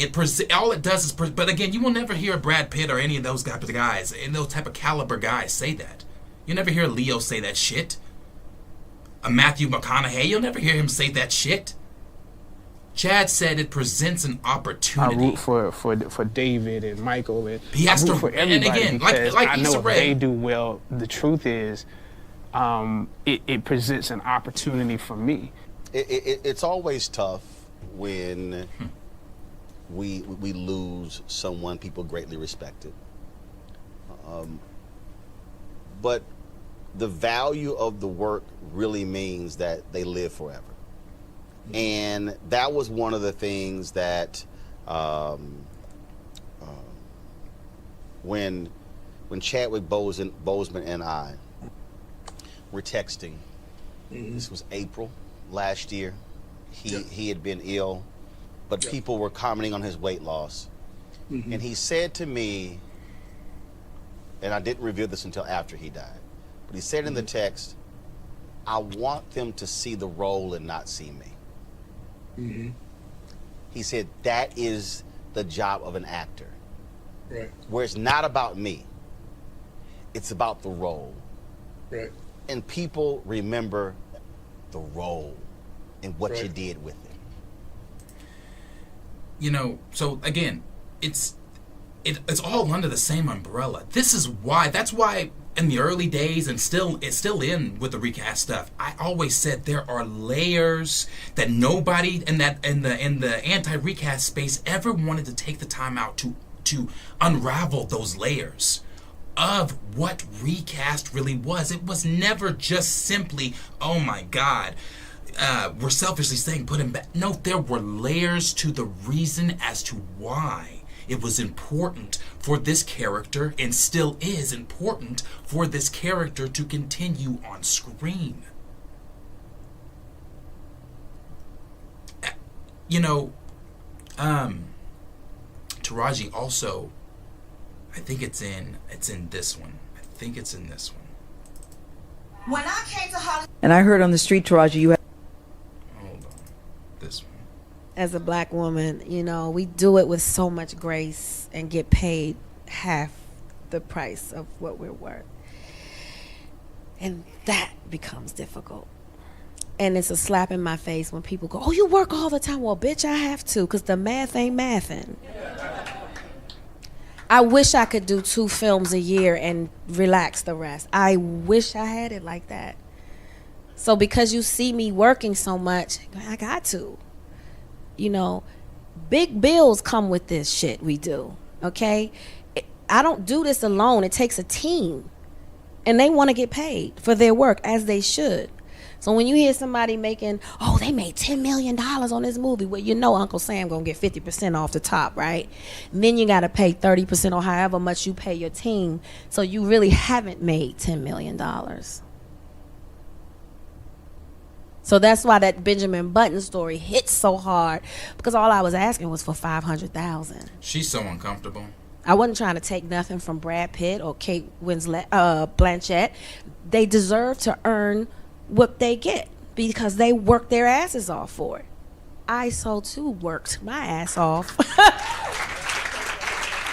All it does is, but again, you will never hear Brad Pitt or any of those type of guys, and those type of caliber guys say that. You never hear Leo say that shit. A Matthew McConaughey, you'll never hear him say that shit. Chad said it presents an opportunity. I root for David and Michael, and he has I root to, for everybody, and again, because like I know if Ray, they do well, the truth is, it presents an opportunity for me. It's always tough when we lose someone people greatly respected. But the value of the work really means that they live forever. And that was one of the things that when Chadwick Boseman and I were texting, this was April last year. He had been ill, but people were commenting on his weight loss. And he said to me, and I didn't reveal this until after he died, but he said in the text, I want them to see the role and not see me. He said, that is the job of an actor. Right. Where it's not about me, it's about the role. Right. And people remember the role and what you did with it. So again, it's all under the same umbrella. That's why in the early days, and it's still in with the recast stuff, I always said there are layers that nobody in the anti-recast space ever wanted to take the time out to unravel those layers of what recast really was. It was never just simply, oh my God, we're selfishly saying put him back. No, there were layers to the reason as to why it was important for this character, and still is important for this character to continue on screen. you know, Taraji also, I think it's in this one. I think it's in this one. When I came to Hollywood, And I heard on the street, Taraji, you had. Hold on. This one. As a black woman, you know, we do it with so much grace and get paid half the price of what we're worth. And that becomes difficult. And it's a slap in my face when people go, oh, you work all the time. Well, bitch, I have to, because the math ain't mathing. I wish I could do 2 films a year and relax the rest. I wish I had it like that. So because you see me working so much, I got to. You know, big bills come with this shit we do, okay? I don't do this alone. It takes a team. And they want to get paid for their work, as they should. So when you hear somebody making, oh, they made $10 million on this movie, well, you know Uncle Sam going to get 50% off the top, right? And then you got to pay 30% or however much you pay your team. So you really haven't made $10 million. So that's why that Benjamin Button story hits so hard, because all I was asking was for $500,000. She's so uncomfortable. I wasn't trying to take nothing from Brad Pitt or Kate Winslet, Blanchett. They deserve to earn what they get because they work their asses off for it. I so too worked my ass off.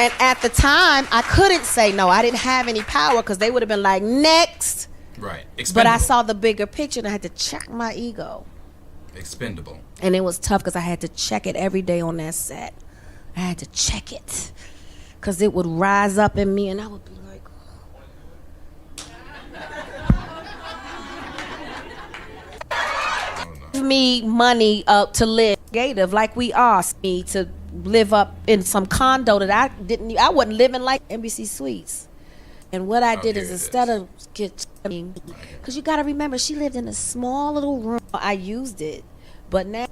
And at the time, I couldn't say no. I didn't have any power because they would have been like, next. Right. Expendable. But I saw the bigger picture and I had to check my ego. Expendable. And it was tough because I had to check it every day on that set. I had to check it because it would rise up in me and I would be like, give me money up to live creative like we asked me to live up in some condo that I wasn't living like NBC Suites. And what I did is instead of because you got to remember she lived in a small little room. I used it, but now.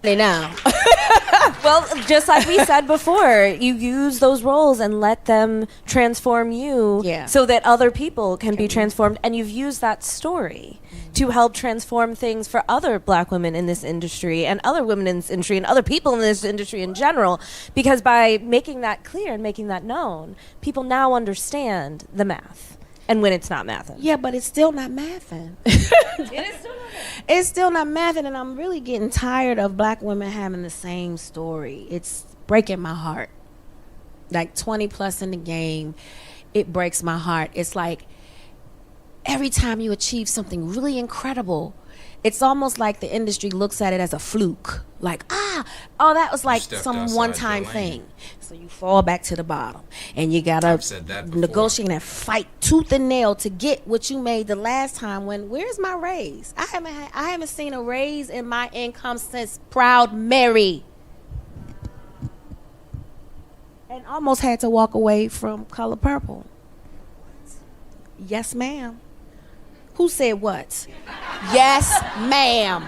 Well, just like we said before, you use those roles and let them transform you so that other people can be transformed. And you've used that story to help transform things for other black women in this industry and other women in this industry and other people in this industry in general. Because by making that clear and making that known, people now understand the math. And when it's not mathing. Yeah, but it's still not mathing. It's still not mathing, and I'm really getting tired of black women having the same story. It's breaking my heart. Like 20 plus in the game, it breaks my heart. It's like every time you achieve something really incredible, it's almost like the industry looks at it as a fluke. Like, that was like some one-time thing. So you fall back to the bottom. And you got to negotiate and fight tooth and nail to get what you made the last time when, where's my raise? I haven't seen a raise in my income since Proud Mary. And almost had to walk away from Color Purple. Yes, ma'am. Who said what? Yes, ma'am.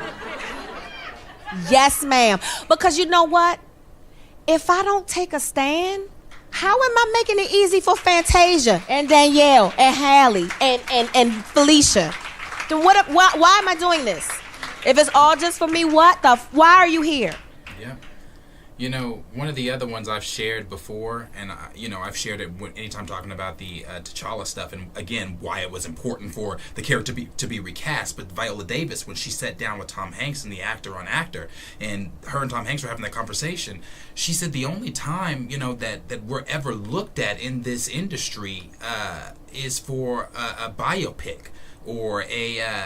Yes, ma'am. Because you know what? If I don't take a stand, how am I making it easy for Fantasia and Danielle and Hallie and Felicia? Then why am I doing this? If it's all just for me, why are you here? Yeah. You know, one of the other ones I've shared before, and I've shared it anytime talking about the T'Challa stuff, and again why it was important for the character to be recast. But Viola Davis, when she sat down with Tom Hanks and the actor on actor, and her and Tom Hanks were having that conversation, she said the only time that we're ever looked at in this industry is for a biopic or a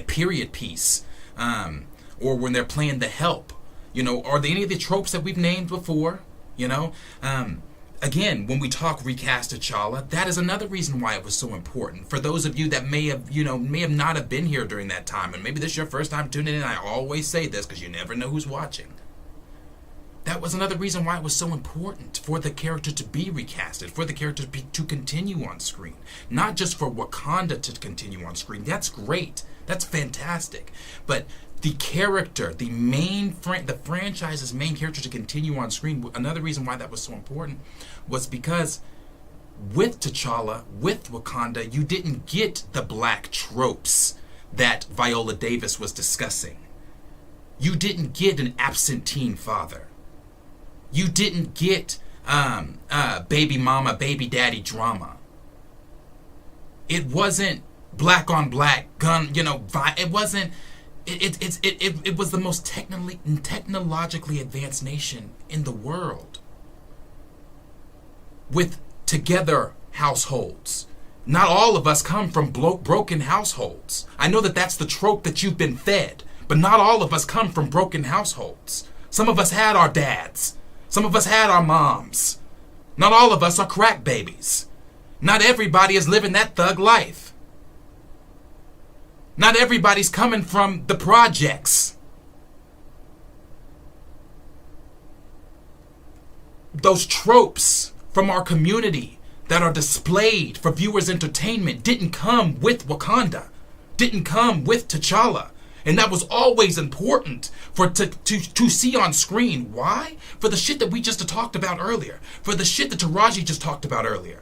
period piece, or when they're playing The Help. Are there any of the tropes that we've named before? Again, when we talk recast T'Challa, that is another reason why it was so important. For those of you that may have not have been here during that time, and maybe this is your first time tuning in, I always say this because you never know who's watching. That was another reason why it was so important for the character to be recasted, for the character to continue on screen. Not just for Wakanda to continue on screen. That's great. That's fantastic. But the character, the franchise's main character to continue on screen, another reason why that was so important was because with T'Challa, with Wakanda, you didn't get the black tropes that Viola Davis was discussing. You didn't get an absentee father. You didn't get baby mama, baby daddy drama. It wasn't black on black gun, it wasn't. It was the most technologically advanced nation in the world, with together households. Not all of us come from broken households. I know that that's the trope that you've been fed, but not all of us come from broken households. Some of us had our dads. Some of us had our moms. Not all of us are crack babies. Not everybody is living that thug life. Not everybody's coming from the projects. Those tropes from our community that are displayed for viewers' entertainment didn't come with Wakanda, didn't come with T'Challa. And that was always important to see on screen. Why? For the shit that we just talked about earlier. For the shit that Taraji just talked about earlier.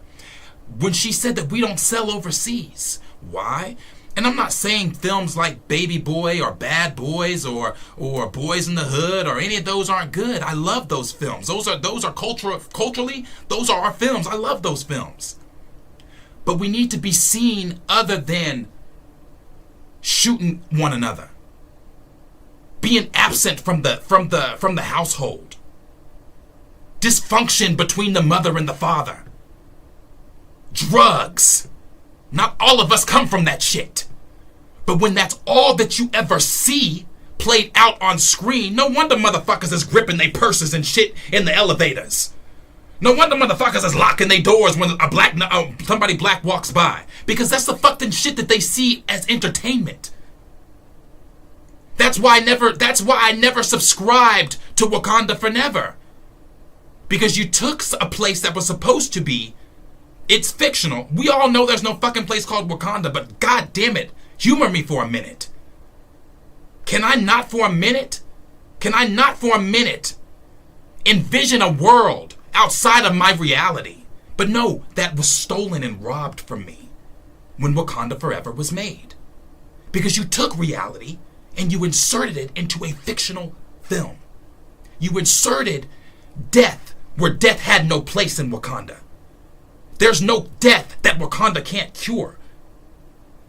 When she said that we don't sell overseas. Why? And I'm not saying films like Baby Boy or Bad Boys or Boys in the Hood or any of those aren't good. I love those films. Those are culturally, those are our films. I love those films. But we need to be seen other than shooting one another. Being absent from the household. Dysfunction between the mother and the father. Drugs. Not all of us come from that shit. But when that's all that you ever see played out on screen, no wonder motherfuckers is gripping their purses and shit in the elevators. No wonder motherfuckers is locking their doors when somebody black walks by. Because that's the fucking shit that they see as entertainment. That's why I never subscribed to Wakanda Forever. Because you took a place that was supposed to be, it's fictional. We all know there's no fucking place called Wakanda, but god damn it, humor me for a minute. Can I not for a minute envision a world outside of my reality? But no, that was stolen and robbed from me when Wakanda Forever was made. Because you took reality and you inserted it into a fictional film. You inserted death where death had no place in Wakanda. There's no death that Wakanda can't cure.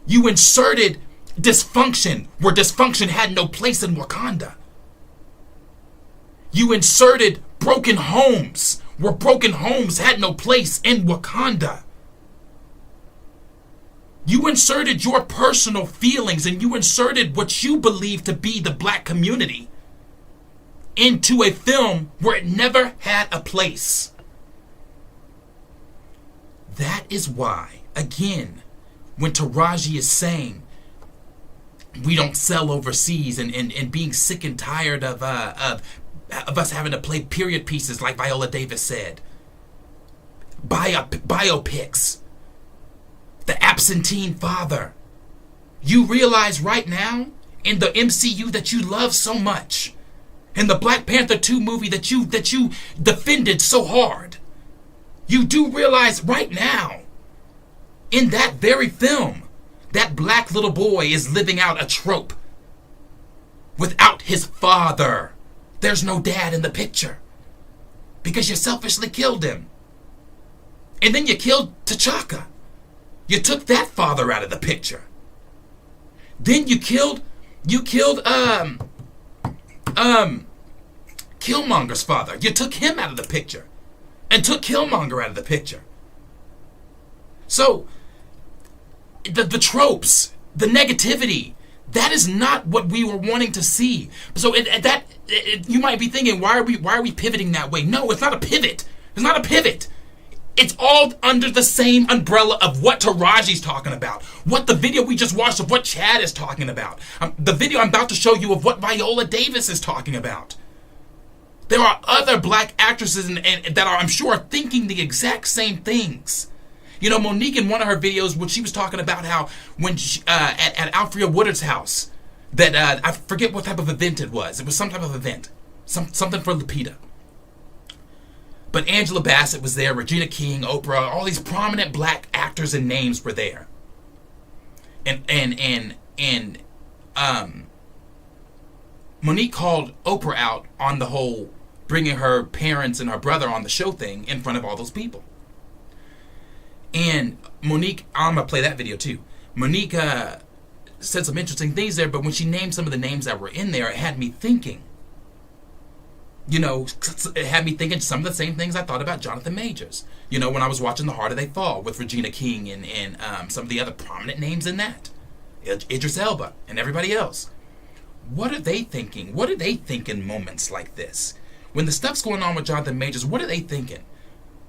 You inserted dysfunction where dysfunction had no place in Wakanda. You inserted broken homes where broken homes had no place in Wakanda. You inserted your personal feelings and you inserted what you believe to be the black community into a film where it never had a place. That is why, again, when Taraji is saying we don't sell overseas and being sick and tired of us having to play period pieces like Viola Davis said, biopics, the absentee father. You realize right now in the MCU that you love so much, in the Black Panther 2 movie that you defended so hard, you do realize right now in that very film that black little boy is living out a trope. Without his father, there's no dad in the picture because you selfishly killed him. And then you killed T'Chaka. You took that father out of the picture. Then you killed Killmonger's father. You took him out of the picture and took Killmonger out of the picture. So the tropes, the negativity, that is not what we were wanting to see. So you might be thinking, why are we pivoting that way? No, it's not a pivot. It's not a pivot. It's all under the same umbrella of what Taraji's talking about, what the video we just watched of what Chad is talking about, the video I'm about to show you of what Viola Davis is talking about. There are other black actresses and that are, I'm sure, thinking the exact same things. You know, Monique in one of her videos, when she was talking about how when she, at Alfrea Woodard's house, that I forget what type of event it was. It was some type of event, something for Lupita. But Angela Bassett was there, Regina King, Oprah, all these prominent black actors and names were there. Monique called Oprah out on the whole bringing her parents and her brother on the show thing in front of all those people. And Monique, I'm going to play that video too. Monique said some interesting things there, but when she named some of the names that were in there, it had me thinking. You know, it had me thinking some of the same things I thought about Jonathan Majors. You know, when I was watching The Harder They Fall with Regina King and some of the other prominent names in that. Idris Elba and everybody else. What are they thinking? What do they think in moments like this? When the stuff's going on with Jonathan Majors, what are they thinking?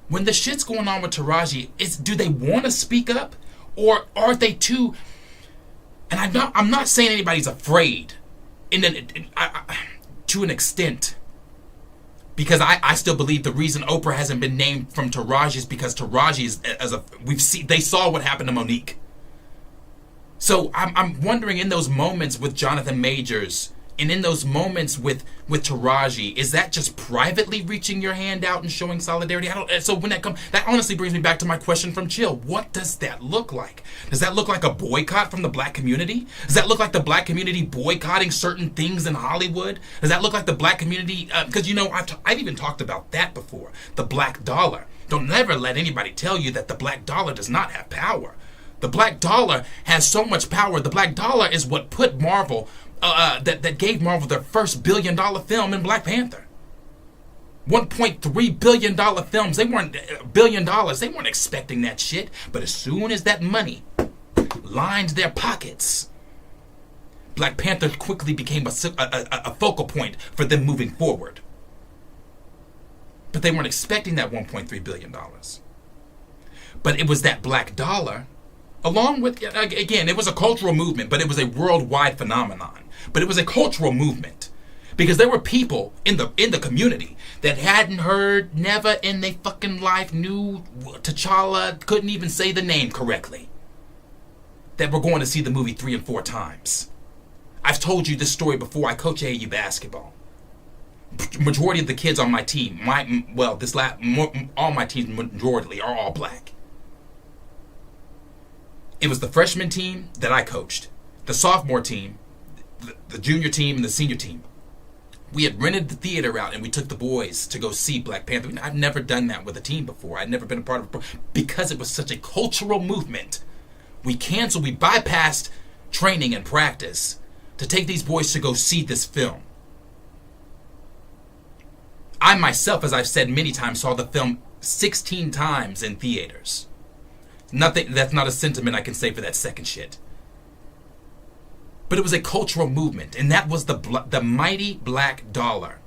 When the shit's going on with Taraji, do they want to speak up? Or are they too... And I'm not saying anybody's afraid to an extent. Because I still believe the reason Oprah hasn't been named from Taraji is because Taraji they saw what happened to Monique. So I'm wondering, in those moments with Jonathan Majors and in those moments with Taraji, is that just privately reaching your hand out and showing solidarity? So when that honestly brings me back to my question from Chill. What does that look like? Does that look like a boycott from the black community? Does that look like the black community boycotting certain things in Hollywood? Does that look like the black community? Because, you know, I've even talked about that before. The black dollar. Don't never let anybody tell you that the black dollar does not have power. The black dollar has so much power. The black dollar is what put Marvel... that gave Marvel their first $1 billion film in Black Panther. $1.3 billion films. They weren't $1 billion. They weren't expecting that shit. But as soon as that money lined their pockets, Black Panther quickly became a focal point for them moving forward. But they weren't expecting that $1.3 billion. But it was that black dollar, along with, again, it was a cultural movement, but it was a worldwide phenomenon. But it was a cultural movement because there were people in the community that hadn't heard, never in their fucking life knew T'Challa, couldn't even say the name correctly, that were going to see the movie 3 and 4 times. I've told you this story before. I coach AAU basketball. Majority of the kids on my team, all my teams majority are all black. It was the freshman team that I coached, the sophomore team, the junior team, and the senior team. We had rented the theater out and we took the boys to go see Black Panther. I've never done that with a team before. I'd never been a part of it because it was such a cultural movement. We bypassed training and practice to take these boys to go see this film. I myself, as I've said many times, saw the film 16 times in theaters. That's not a sentiment I can say for that second shit. But it was a cultural movement, and that was the mighty black dollar.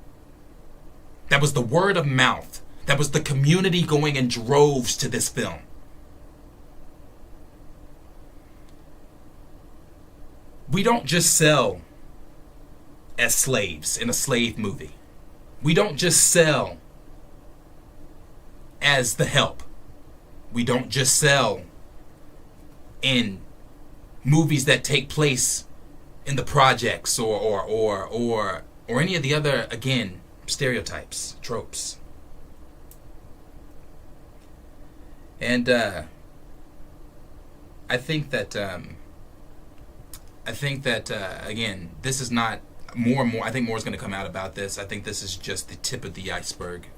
That was the word of mouth. That was the community going in droves to this film. We don't just sell as slaves in a slave movie. We don't just sell as the help. We don't just sell in movies that take place in the projects or any of the other, again, stereotypes, tropes. And I think that again, this is not more and more. I think more is going to come out about this. I think this is just the tip of the iceberg.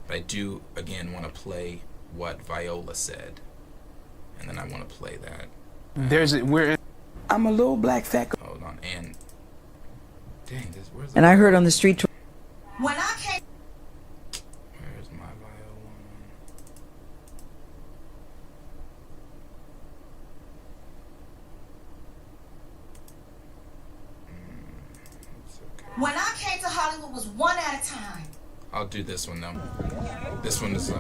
But I do again want to play what Viola said, and then I want to play that. I'm a little black fat. Hold on, and dang, where's and I heard on the street. When I came. Where's my Viola? Okay. When I came to Hollywood was one at a time. I'll do this one though. This one is the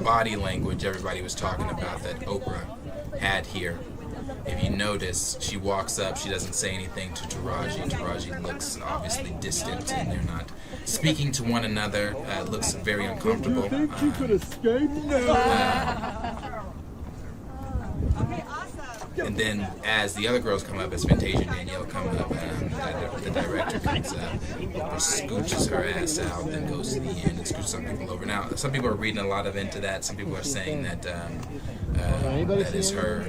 body language everybody was talking about that Oprah had here. If you notice, she walks up, she doesn't say anything to Taraji. Taraji looks obviously distant and they're not speaking to one another. Looks very uncomfortable. And then as the other girls come up, as Fantasia and Danielle come up, the director comes up, scooches her ass out, then goes to the end and scooches some people over. Now, some people are reading a lot of into that. Some people are saying that that is her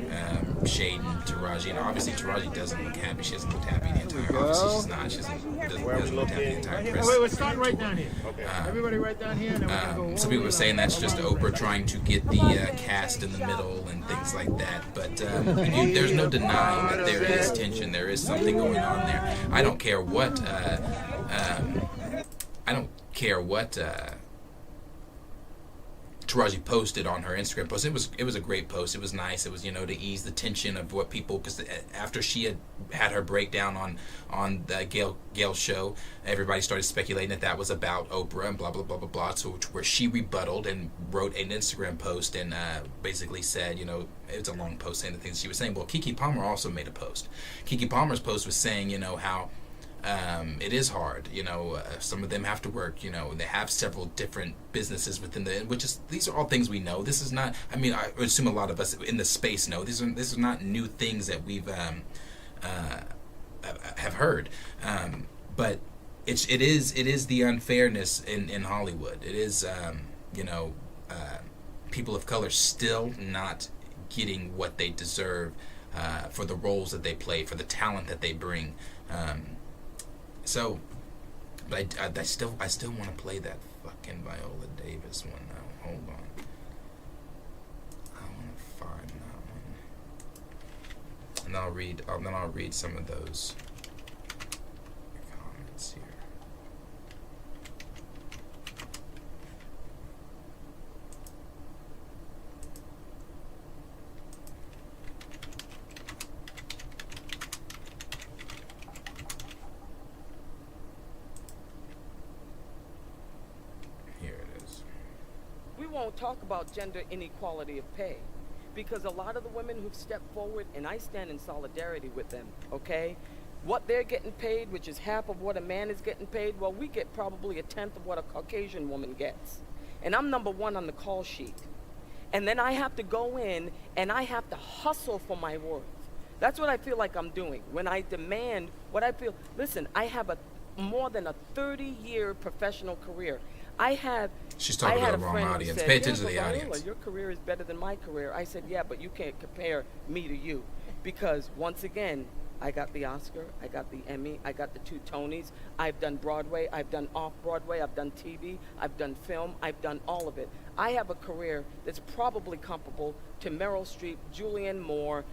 shading Taraji, and obviously Taraji doesn't look happy. She doesn't look happy the entire. Obviously, she's not. She doesn't look happy the entire press. Wait, start right down here. Okay. Everybody right down here. Some people are saying that's just Oprah trying to get the cast in the middle and things like that. But there's no denying that there is tension. There is something going on there. I don't care what. Taraji posted on her Instagram post. It was a great post. It was nice. It was, to ease the tension of what people, because after she had her breakdown on the Gail show, everybody started speculating that was about Oprah and blah blah blah blah blah. So where she rebutted and wrote an Instagram post and basically said, it's a long post saying the things she was saying. Well, Keke Palmer also made a post. Keke Palmer's post was saying, how it is hard, some of them have to work, they have several different businesses within these are all things we know. This is not, I assume a lot of us in the space know, these are not new things that we've have heard, but it is the unfairness in Hollywood. It is, people of color still not getting what they deserve for the roles that they play, for the talent that they bring. So, but I still want to play that fucking Viola Davis one now. Hold on. I want to find that one, and I'll read some of those comments here. Won't talk about gender inequality of pay, because a lot of the women who've stepped forward, and I stand in solidarity with them, okay, what they're getting paid, which is half of what a man is getting paid, well, we get probably a tenth of what a Caucasian woman gets, and I'm number one on the call sheet, and then I have to go in and I have to hustle for my worth. That's what I feel like I'm doing when I demand what I feel. Listen, I have more than a 30-year professional career. She's talking to the wrong audience. Pay attention to the audience. Your career is better than my career. I said, yeah, but you can't compare me to you. Because, once again, I got the Oscar, I got the Emmy, I got the 2 Tonys. I've done Broadway, I've done off-Broadway, I've done TV, I've done film, I've done all of it. I have a career that's probably comparable to Meryl Streep, Julianne Moore,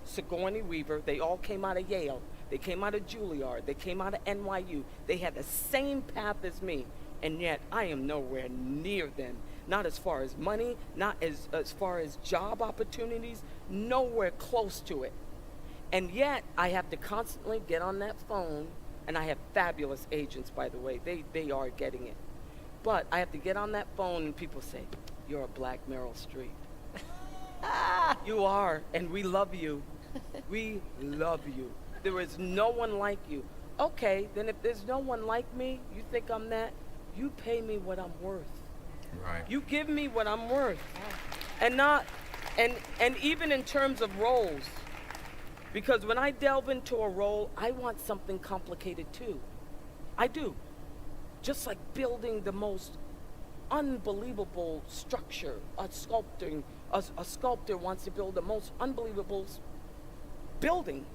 Sigourney Weaver. They all came out of Yale. They came out of Juilliard. They came out of NYU. They had the same path as me. And yet, I am nowhere near them. Not as far as money, not as far as job opportunities, nowhere close to it. And yet, I have to constantly get on that phone, and I have fabulous agents, by the way. They are getting it. But I have to get on that phone, and people say, you're a black Meryl Streep. You are, and we love you. We love you. There is no one like you. Okay, then if there's no one like me, you think I'm that? You pay me what I'm worth. Right. You give me what I'm worth. And even in terms of roles, because when I delve into a role, I want something complicated too. I do. Just like building the most unbelievable structure, a sculptor wants to build the most unbelievable building.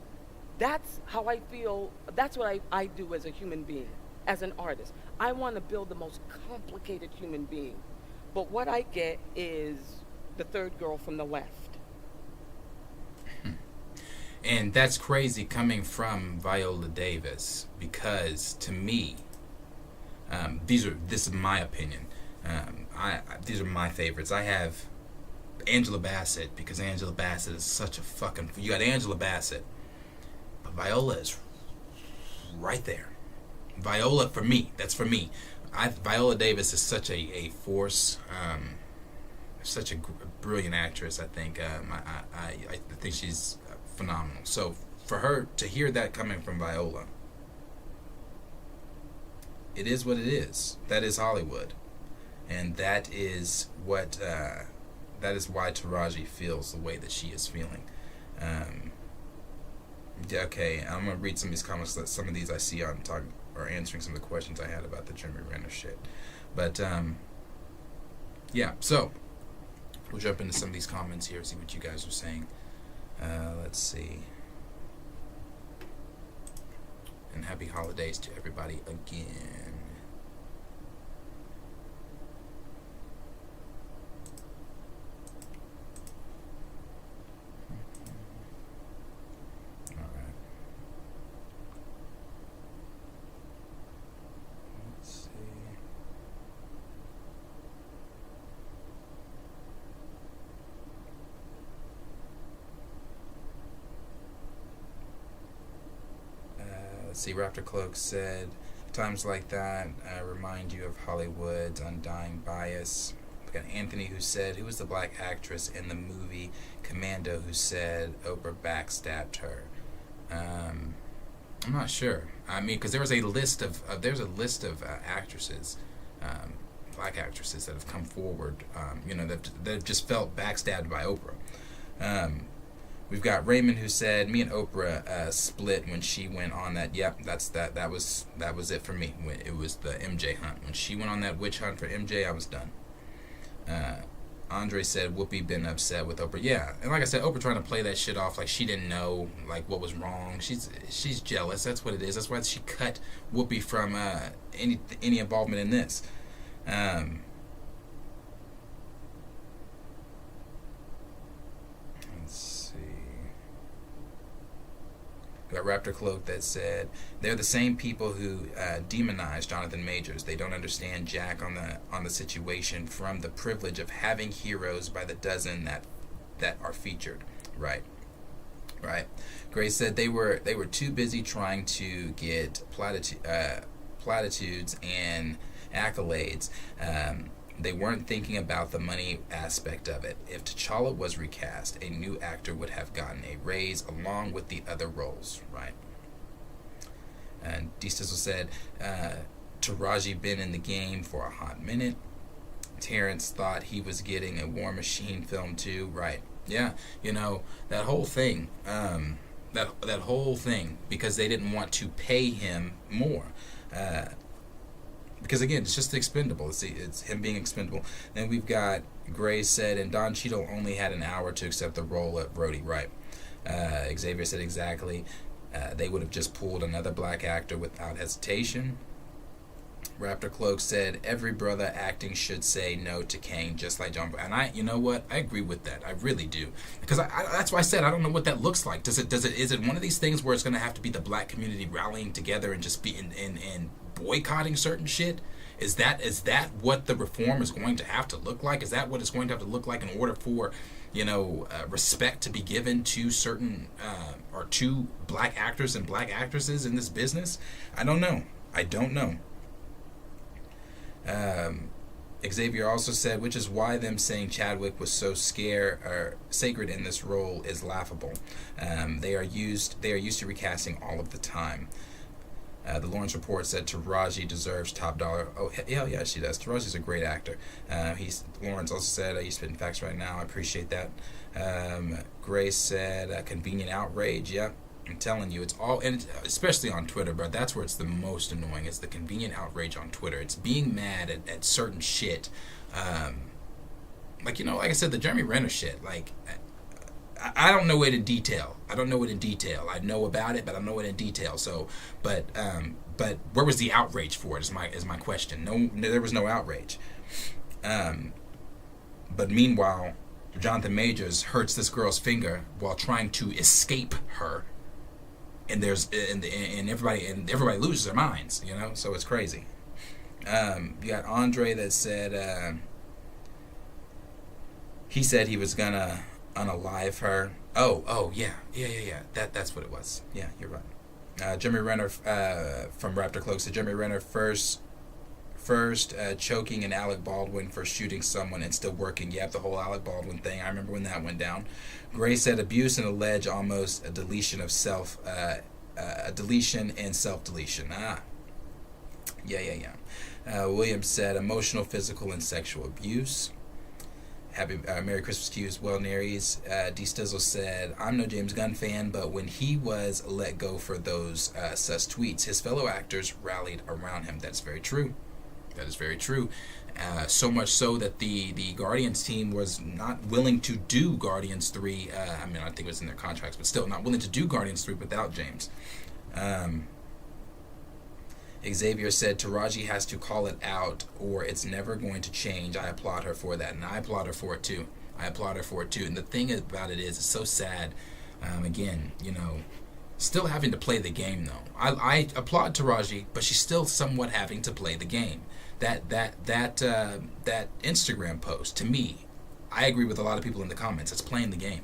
That's how I feel. That's what I do as a human being, as an artist. I want to build the most complicated human being. But what I get is the third girl from the left. And that's crazy coming from Viola Davis, because to me, this is my opinion. These are my favorites. I have Angela Bassett, because Angela Bassett is such a fucking... You got Angela Bassett, but Viola is right there. Viola, for me, that's for me. Viola Davis is such a force, such a brilliant actress. I think I think she's phenomenal. So for her to hear that coming from Viola, it is what it is. That is Hollywood, and that is what that is why Taraji feels the way that she is feeling. Okay, I'm gonna read some of these comments. Some of these I see on talking or answering some of the questions I had about the Jeremy Renner shit. But yeah, so We'll jump into some of these comments here, see what you guys are saying. Let's see. And happy holidays to everybody again. All right. Let's see. Let's see, Raptor Cloak said, times like that remind you of Hollywood's undying bias. We got Anthony who said, who was the black actress in the movie Commando who said Oprah backstabbed her? I'm not sure. I mean, because there was a list of actresses, black actresses that have come forward, that have just felt backstabbed by Oprah. We've got Raymond who said, me and Oprah split when she went on that. Yep, that was it for me. It was the MJ hunt. When she went on that witch hunt for MJ, I was done. Andre said, Whoopi been upset with Oprah. Yeah, and like I said, Oprah trying to play that shit off like she didn't know like what was wrong. She's jealous. That's what it is. That's why she cut Whoopi from any involvement in this. Got Raptor Cloak that said they're the same people who demonized Jonathan Majors. They don't understand Jack on the situation from the privilege of having heroes by the dozen that are featured. Right. Grace said they were too busy trying to get platitudes and accolades. They weren't thinking about the money aspect of it. If T'Challa was recast, a new actor would have gotten a raise along with the other roles, right? And D-Stizzle said, Taraji been in the game for a hot minute. Terrence thought he was getting a War Machine film too, right? Yeah, that whole thing, that whole thing, because they didn't want to pay him more. Because again, it's just expendable. It's him being expendable. Then we've got Gray said, and Don Cheadle only had an hour to accept the role of Rhodey. Right. Xavier said exactly. They would have just pulled another black actor without hesitation. Raptor Cloak said, every brother acting should say no to Kane, just like John. And you know what? I agree with that. I really do. Because that's why I said I don't know what that looks like. Is it one of these things where it's going to have to be the black community rallying together and just be in boycotting certain shit? Is that what the reform is going to have to look like? Is that what it's going to have to look like in order for respect to be given to certain or to black actors and black actresses in this business? I don't know. Xavier also said, which is why them saying Chadwick was so sacred in this role is laughable. They are used to recasting all of the time. The Lawrence Report said Taraji deserves top dollar. Oh, hell yeah, she does. Taraji's a great actor. Lawrence also said, you spitting facts right now. I appreciate that. Grace said, convenient outrage. Yeah, I'm telling you, it's all, and especially on Twitter, bro. That's where it's the most annoying. It's the convenient outrage on Twitter. It's being mad at certain shit. Like I said, the Jeremy Renner shit. Like, I don't know it in detail. I know about it, but I don't know it in detail. So, but where was the outrage for it? Is my question. No, there was no outrage. But meanwhile, Jonathan Majors hurts this girl's finger while trying to escape her, and everybody loses their minds. So it's crazy. You got Andre that said he said he was gonna unalive her. Oh yeah. That's what it was. Yeah, you're right. Jeremy Renner from Raptor Cloak said Jeremy Renner first choking an Alec Baldwin for shooting someone and still working. Yeah, the whole Alec Baldwin thing. I remember when that went down. Gray said abuse and allege almost a deletion of a deletion and self-deletion. Yeah. Williams said emotional, physical, and sexual abuse. Happy Merry Christmas to you as well, Naries. D. Stizzle said, I'm no James Gunn fan, but when he was let go for those sus tweets, his fellow actors rallied around him. That's very true. That is very true. So much so that the Guardians team was not willing to do Guardians 3. I mean, I think it was in their contracts, but still not willing to do Guardians 3 without James. Xavier said, Taraji has to call it out or it's never going to change. I applaud her for that. And I applaud her for it too. And the thing about it is, it's so sad. Again, you know, still having to play the game though. I applaud Taraji, but she's still somewhat having to play the game. That Instagram post, to me, I agree with a lot of people in the comments. It's playing the game.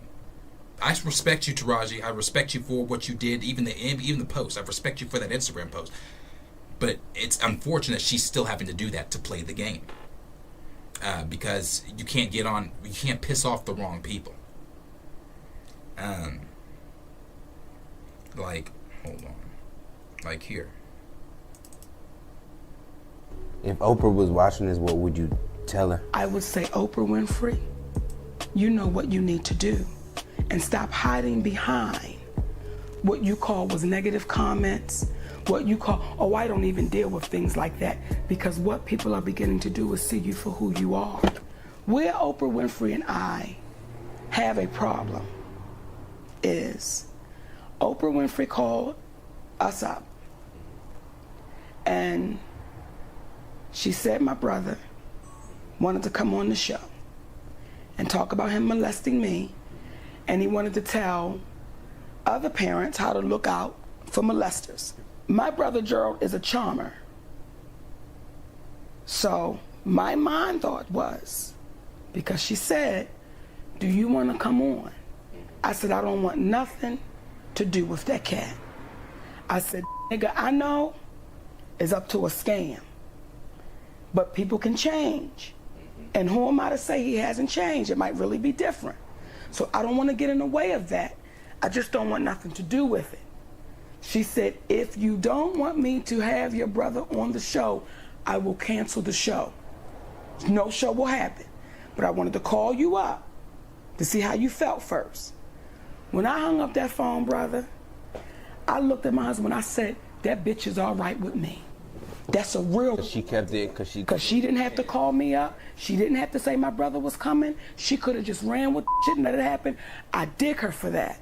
I respect you, Taraji. I respect you for what you did, even the post. I respect you for that Instagram post. But it's unfortunate she's still having to do that to play the game. Because you can't piss off the wrong people. Like, hold on. Like here. If Oprah was watching this, what would you tell her? I would say, Oprah Winfrey, you know what you need to do. And stop hiding behind what you call was negative comments, what you call, oh, I don't even deal with things like that. Because what people are beginning to do is see you for who you are. Where Oprah Winfrey and I have a problem is Oprah Winfrey called us up and she said my brother wanted to come on the show and talk about him molesting me, and he wanted to tell other parents how to look out for molesters. My brother Gerald is a charmer. So my mind thought was, because she said, do you want to come on? I said, I don't want nothing to do with that cat. I said, nigga, I know it's up to a scam, but people can change. And who am I to say he hasn't changed? It might really be different. So I don't want to get in the way of that. I just don't want nothing to do with it. She said, if you don't want me to have your brother on the show, I will cancel the show. No show will happen. But I wanted to call you up to see how you felt first. When I hung up that phone, brother, I looked at my husband and I said, that bitch is all right with me. That's a real... She kept it because she didn't have to call me up. She didn't have to say my brother was coming. She could have just ran with shit and let it happen. I dig her for that.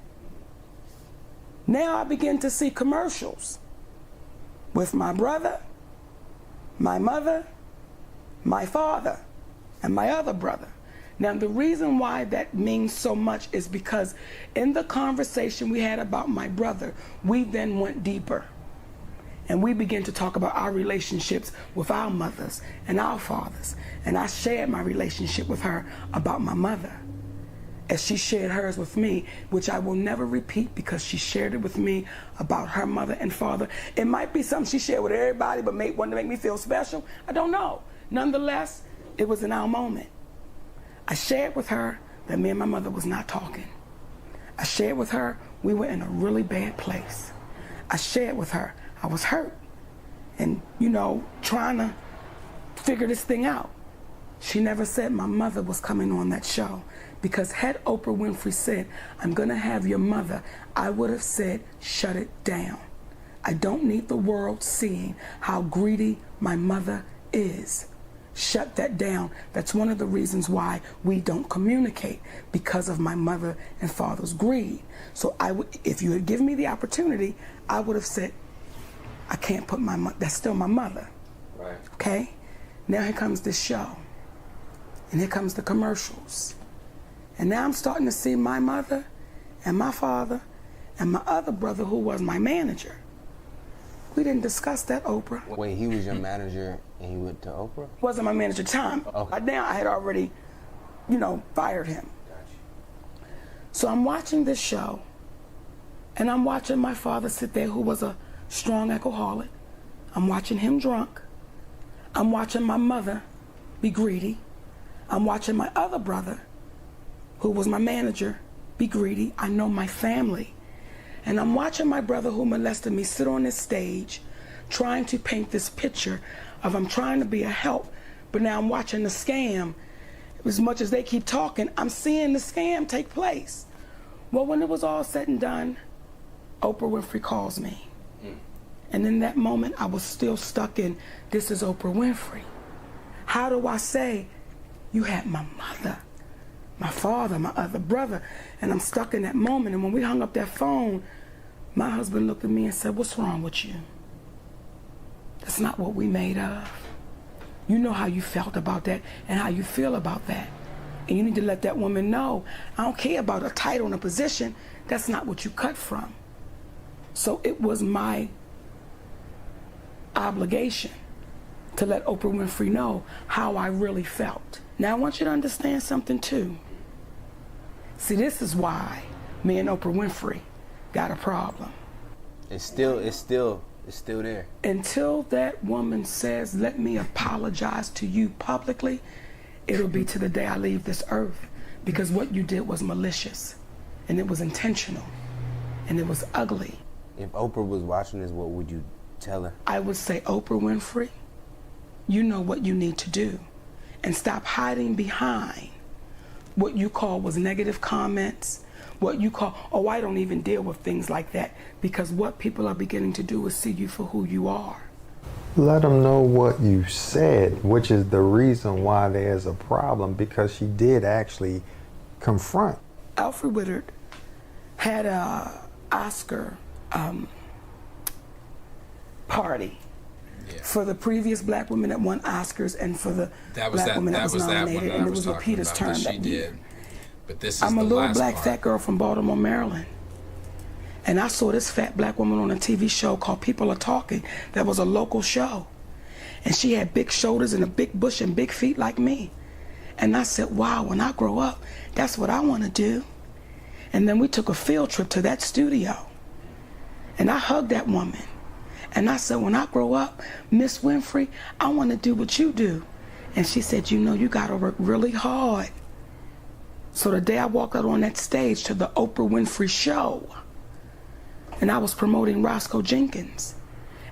Now I begin to see commercials with my brother, my mother, my father, and my other brother. Now the reason why that means so much is because in the conversation we had about my brother, we then went deeper. And we began to talk about our relationships with our mothers and our fathers. And I shared my relationship with her about my mother, as she shared hers with me, which I will never repeat because she shared it with me about her mother and father. It might be something she shared with everybody, but wanted to make me feel special. I don't know. Nonetheless, it was in our moment. I shared with her that me and my mother was not talking. I shared with her we were in a really bad place. I shared with her I was hurt and, you know, trying to figure this thing out. She never said my mother was coming on that show, because had Oprah Winfrey said, I'm going to have your mother, I would have said, shut it down. I don't need the world seeing how greedy my mother is. Shut that down. That's one of the reasons why we don't communicate, because of my mother and father's greed. So if you had given me the opportunity, I would have said, I can't put my mother, that's still my mother. Right. Okay? Now here comes this show. And here comes the commercials. And now I'm starting to see my mother and my father and my other brother, who was my manager. We didn't discuss that, Oprah. Wait, he was your manager and he went to Oprah? Wasn't my manager at the time. Okay. Now I had already, you know, fired him. Gotcha. So I'm watching this show, and I'm watching my father sit there, who was a strong alcoholic. I'm watching him drunk. I'm watching my mother be greedy. I'm watching my other brother, who was my manager, be greedy. I know my family. And I'm watching my brother who molested me sit on this stage trying to paint this picture of I'm trying to be a help, but now I'm watching the scam. As much as they keep talking, I'm seeing the scam take place. Well, when it was all said and done, Oprah Winfrey calls me. And in that moment, I was still stuck in, this is Oprah Winfrey. How do I say, you had my mother, my father, my other brother, and I'm stuck in that moment. And when we hung up that phone, my husband looked at me and said, what's wrong with you? That's not what we made of. You know how you felt about that and how you feel about that. And you need to let that woman know, I don't care about a title and a position. That's not what you cut from. So it was my obligation to let Oprah Winfrey know how I really felt. Now I want you to understand something too. See, this is why me and Oprah Winfrey got a problem. It's still there. Until that woman says, let me apologize to you publicly, it'll be to the day I leave this earth. Because what you did was malicious, and it was intentional, and it was ugly. If Oprah was watching this, what would you tell her? I would say, Oprah Winfrey, you know what you need to do, and stop hiding behind what you call was negative comments, what you call, oh, I don't even deal with things like that, because what people are beginning to do is see you for who you are. Let them know what you said, which is the reason why there's a problem, because she did actually confront. Alfred Woodard had a Oscar party for the previous black woman that won Oscars and for the black woman that was nominated, and it was Lupita's turn that year. But this is I'm a little last black part. fat girl from Baltimore, Maryland. And I saw this fat black woman on a TV show called People Are Talking. That was a local show. And she had big shoulders and a big bush and big feet like me. And I said, wow, when I grow up, that's what I want to do. And then we took a field trip to that studio. And I hugged that woman. And I said, when I grow up, Miss Winfrey, I want to do what you do. And she said, you know, you got to work really hard. So the day I walked out on that stage to the Oprah Winfrey show, and I was promoting Roscoe Jenkins.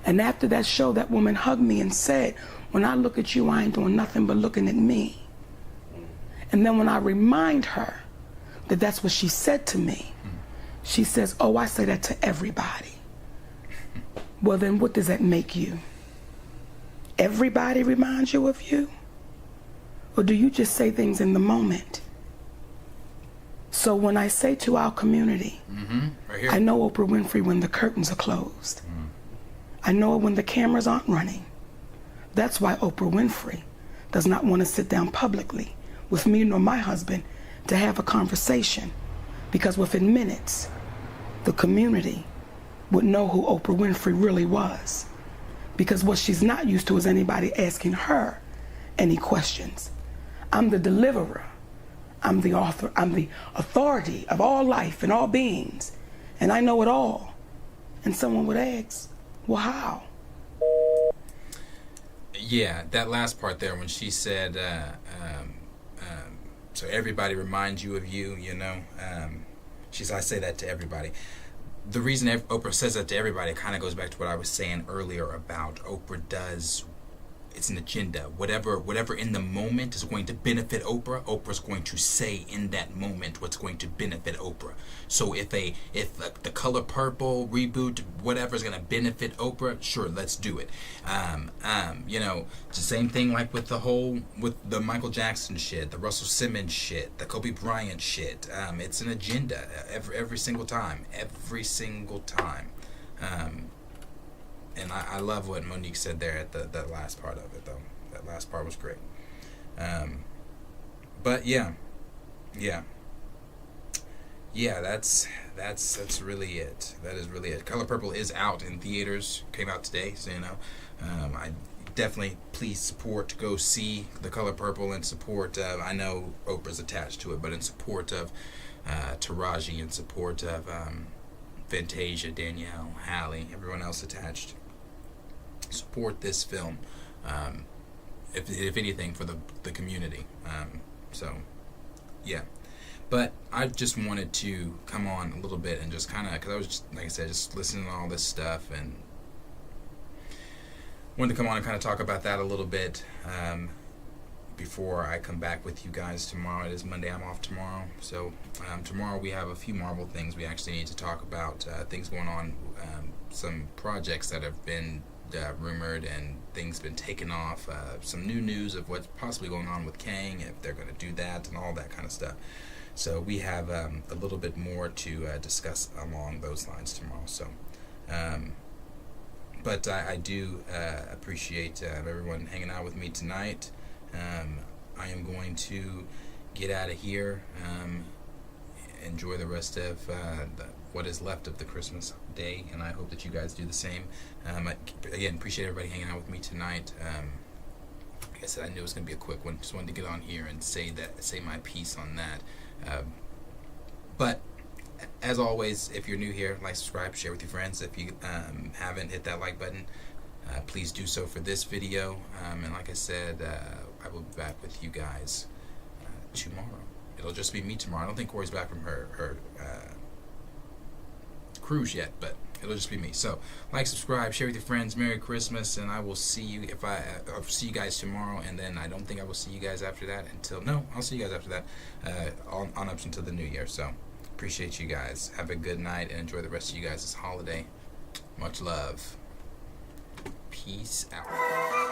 And after that show, that woman hugged me and said, when I look at you, I ain't doing nothing but looking at me. And then when I remind her that that's what she said to me, she says, oh, I say that to everybody. Well, then what does that make you? Everybody reminds you of you? Or do you just say things in the moment? So when I say to our community, right here. I know Oprah Winfrey when the curtains are closed. I know it when the cameras aren't running. That's why Oprah Winfrey does not want to sit down publicly with me nor my husband to have a conversation, because within minutes, the community would know who Oprah Winfrey really was. Because what she's not used to is anybody asking her any questions. I'm the deliverer. I'm the author, I'm the authority of all life and all beings, and I know it all. And someone would ask, well, how? Yeah, that last part there when she said, so everybody reminds you of you, you know. She said, I say that to everybody. The reason Oprah says that to everybody kind of goes back to what I was saying earlier about Oprah does. It's an agenda. Whatever in the moment is going to benefit Oprah, Oprah's going to say in that moment what's going to benefit Oprah. So if the Color Purple reboot, whatever is going to benefit Oprah, sure, let's do it. You know, it's the same thing like with the Michael Jackson shit, the Russell Simmons shit, the Kobe Bryant shit. It's an agenda every single time. And I love what Monique said there at that last part of it, though. That last part was great. But yeah, that's really it. That is really it. Color Purple is out in theaters. Came out today, so you know. I definitely please support. Go see the Color Purple and support. I know Oprah's attached to it, but in support of Taraji, in support of Fantasia, Danielle, Hallie, everyone else attached. Support this film, if anything, for the community. So, yeah. But I just wanted to come on a little bit and just kind of, because I was just, like I said, just listening to all this stuff, and wanted to come on and kind of talk about that a little bit before I come back with you guys tomorrow. It is Monday. I'm off tomorrow. So tomorrow we have a few Marvel things we actually need to talk about. Things going on, some projects that have been rumored and things been taken off. Some new news of what's possibly going on with Kang, if they're going to do that and all that kind of stuff. So we have a little bit more to discuss along those lines tomorrow. So, but I do appreciate everyone hanging out with me tonight. I am going to get out of here. Enjoy the rest of what is left of the Christmas day, and I hope that you guys do the same. Again, appreciate everybody hanging out with me tonight. Like I said, I knew it was going to be a quick one. Just wanted to get on here and say my piece on that. But as always, if you're new here, like, subscribe, share with your friends. If you haven't, hit that like button. Please do so for this video. And like I said, I will be back with you guys tomorrow. It'll just be me tomorrow. I don't think Corey's back from her cruise yet, but it'll just be me. So, like, subscribe, share with your friends. Merry Christmas, and I will see you I'll see you guys tomorrow, and then I don't think I will see you guys after that I'll see you guys after that on up until the new year. So, appreciate you guys. Have a good night, and enjoy the rest of you guys this holiday. Much love. Peace out.